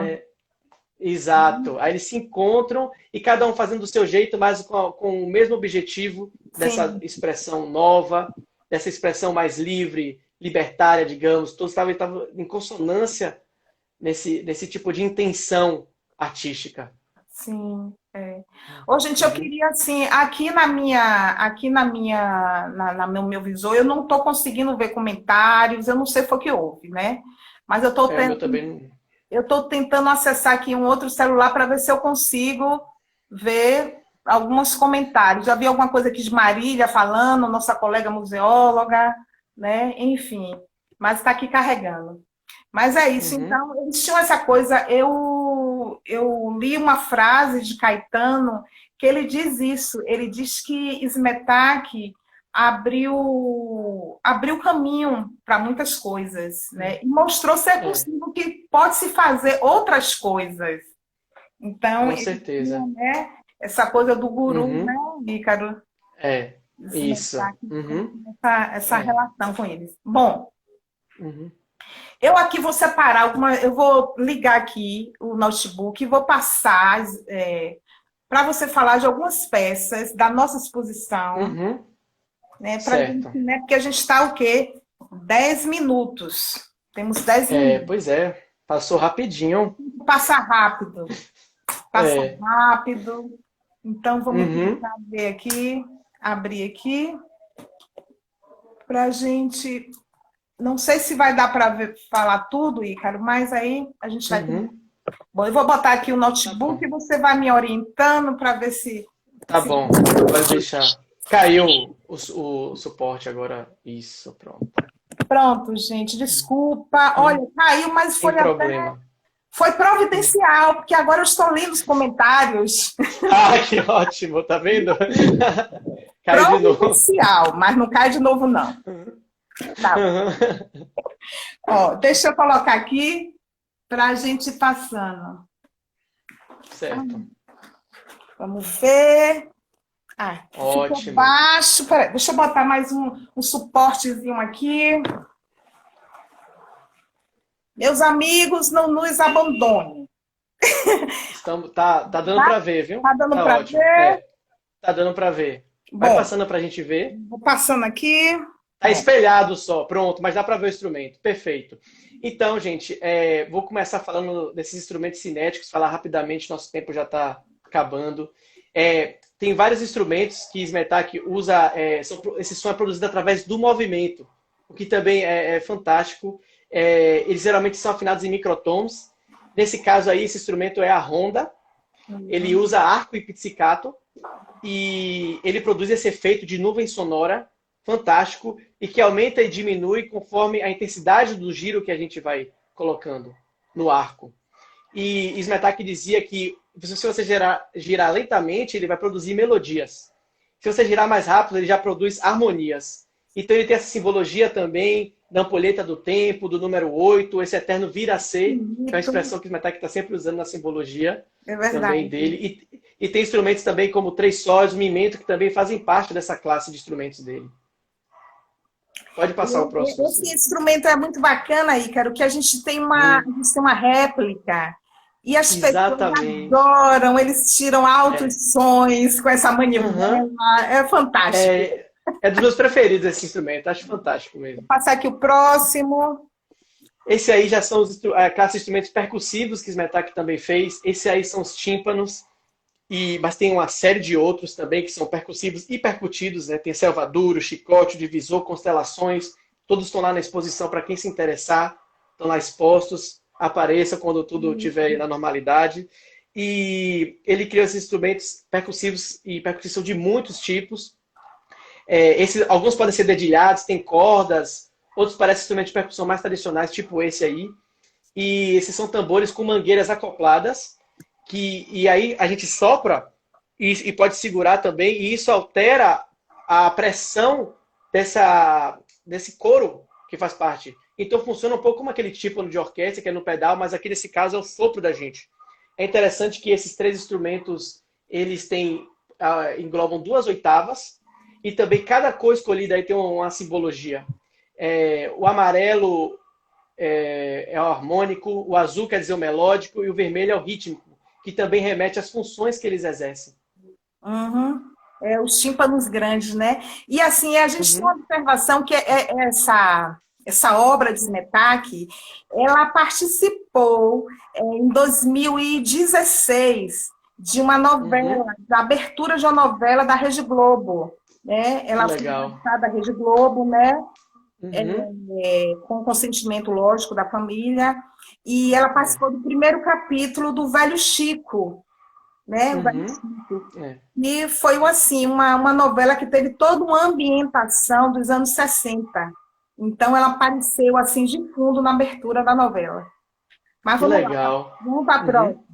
Exato. Aí eles se encontram e cada um fazendo do seu jeito, mas com o mesmo objetivo dessa Sim, expressão nova, dessa expressão mais livre, libertária, digamos. Todos estavam em consonância nesse tipo de intenção artística. sim. Ô, gente, eu Uhum. queria assim, no meu visor, eu não estou conseguindo ver comentários, eu não sei foi o que houve, né? Mas O meu também. eu estou tentando acessar aqui um outro celular para ver se eu consigo ver alguns comentários. Já vi alguma coisa aqui de Marília falando, nossa colega museóloga, né? Enfim, mas está aqui carregando. Mas é isso, Uhum. então, eles tinham essa coisa. Eu li uma frase de Caetano que ele diz isso. Ele diz que Smetak abriu caminho para muitas coisas, né? E mostrou ser É, possível que pode se fazer outras coisas. Então, com ele tinha, certeza. né, essa coisa do guru, né, Uhum. Ícaro? É, isso. Smetak Uhum. essa É. relação com eles. Bom, Uhum. eu aqui vou separar eu vou ligar aqui o notebook e vou passar para você falar de algumas peças da nossa exposição, Uhum. né? Pra gente, Certo. né? Porque a gente está o quê? 10 minutos. Temos 10 minutos. Pois é, passou rapidinho. Passa rápido, passa É. rápido. Então, vamos Uhum. tentar ver aqui, abrir aqui, para a gente. Não sei se vai dar para falar tudo, Ícaro, mas aí a gente vai. Uhum. Bom, eu vou botar aqui o Tá notebook e bom. você vai me orientando para ver Tá se. bom. Pode deixar. Caiu o suporte agora. Isso, pronto. Pronto, gente, desculpa. Olha, caiu, mas Sem problema. foi providencial, porque agora eu estou lendo os comentários. Ah, que ótimo, tá vendo? Caiu de novo. Providencial, mas não cai de novo, não. Tá. Uhum. Ó, deixa eu colocar aqui para a gente ir passando. Certo. Vamos ver. Ah, ficou Ótimo. baixo. Peraí, deixa eu botar mais um suportezinho aqui. Meus amigos, não nos abandonem. Tá dando Tá, pra ver, viu? tá dando Tá para ótimo. ver? Tá dando pra ver. Vai Bom, passando pra gente ver. vou passando aqui. Tá espelhado só, pronto, mas dá para ver o instrumento. Perfeito. Então, gente, vou começar falando desses instrumentos cinéticos, falar rapidamente, nosso tempo já está acabando. Tem vários instrumentos que Smetak usa, esse som é produzido através do movimento, o que também é fantástico. eles geralmente são afinados em microtons. Nesse caso aí, esse instrumento é a Honda. Ele usa arco e pizzicato e ele produz esse efeito de nuvem sonora fantástico e que aumenta e diminui conforme a intensidade do giro que a gente vai colocando no arco. E Smetak dizia que se você girar lentamente, ele vai produzir melodias. Se você girar mais rápido, ele já produz harmonias. Então ele tem essa simbologia também da ampulheta do tempo, do número 8, esse eterno vir a ser, que é uma expressão que o Smetak está sempre usando na simbologia também dele. E tem instrumentos também como três sóis, o mimento, que também fazem parte dessa classe de instrumentos dele. Pode passar o próximo. Esse instrumento é muito bacana, Ícaro, que a gente tem uma réplica e as pessoas adoram, eles tiram altos sons com essa manivela, é fantástico. É dos meus preferidos esse instrumento, acho fantástico mesmo. Vou passar aqui o próximo. Esse aí já são a classe de instrumentos percussivos que Smetak também fez. Esse aí são os tímpanos. Mas tem uma série de outros também que são percussivos e percutidos, né? Tem selvaduro, chicote, divisor, constelações. Todos estão lá na exposição para quem se interessar. Estão lá expostos. Apareça quando tudo estiver na normalidade. E ele criou esses instrumentos percussivos e percussão de muitos tipos. Alguns podem ser dedilhados, tem cordas. Outros parecem instrumentos de percussão mais tradicionais, tipo esse aí. E esses são tambores com mangueiras acopladas. E aí a gente sopra e pode segurar também, e isso altera a pressão desse coro que faz parte. Então funciona um pouco como aquele tímpano de orquestra, que é no pedal, mas aqui nesse caso é o sopro da gente. É interessante que esses três instrumentos, eles englobam 2 oitavas, e também cada cor escolhida aí tem uma simbologia. O amarelo é o harmônico, o azul quer dizer o melódico, e o vermelho é o rítmico, que também remete às funções que eles exercem. Os tímpanos grandes, né? E assim, a gente tem uma observação que essa obra de Smetak, ela participou em 2016 de uma novela, da abertura de uma novela da Rede Globo. Né? Ela foi lançada da Rede Globo, né? Com consentimento, lógico, da família. E ela participou do primeiro capítulo do Velho Chico, né? O Velho Chico. E foi assim, uma novela que teve toda uma ambientação dos anos 60. Então ela apareceu assim de fundo na abertura da novela. Mas vamos lá. Vamos para a próxima.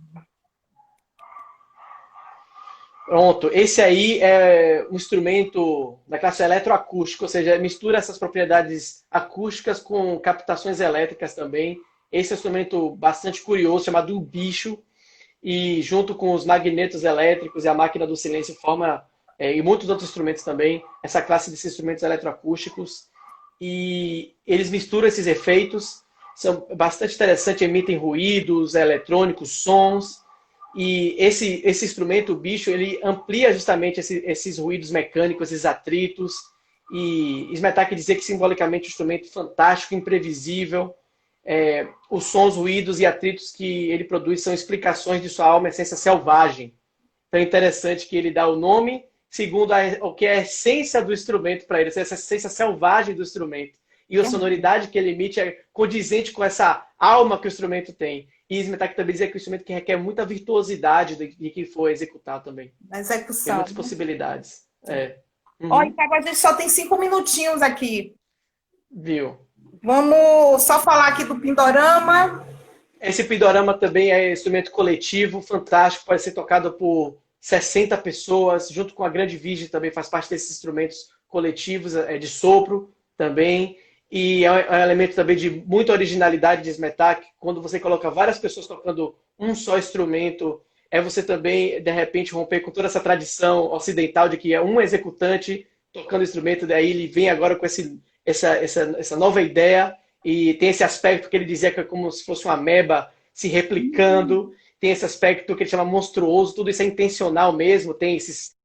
Pronto, esse aí é um instrumento da classe eletroacústica, ou seja, mistura essas propriedades acústicas com captações elétricas também. Esse é um instrumento bastante curioso, chamado bicho, e junto com os magnetos elétricos e a máquina do silêncio forma, e muitos outros instrumentos também, essa classe desses instrumentos eletroacústicos. E eles misturam esses efeitos, são bastante interessantes, emitem ruídos eletrônicos, sons. E esse instrumento, o bicho, ele amplia justamente esses ruídos mecânicos, esses atritos. E Smetak dizia que simbolicamente o instrumento é fantástico, imprevisível. Os sons, ruídos e atritos que ele produz são explicações de sua alma, essência selvagem. Então é interessante que ele dá o nome segundo o que é a essência do instrumento para ele, essa essência selvagem do instrumento. E a sonoridade que ele emite é condizente com essa alma que o instrumento tem. E Smetak também dizia que é um instrumento que requer muita virtuosidade de que for executado também. Na execução. Tem muitas possibilidades. Olha, agora a gente só tem 5 minutinhos aqui. Viu? Vamos só falar aqui do Pindorama. Esse Pindorama também é um instrumento coletivo, fantástico, pode ser tocado por 60 pessoas, junto com a Grande Virgem também faz parte desses instrumentos coletivos, de sopro também. E é um elemento também de muita originalidade de Smetak. Quando você coloca várias pessoas tocando um só instrumento, você também, de repente, romper com toda essa tradição ocidental de que é um executante tocando instrumento, daí ele vem agora com essa nova ideia, e tem esse aspecto que ele dizia que é como se fosse uma ameba se replicando, tem esse aspecto que ele chama monstruoso, tudo isso é intencional mesmo, tem esses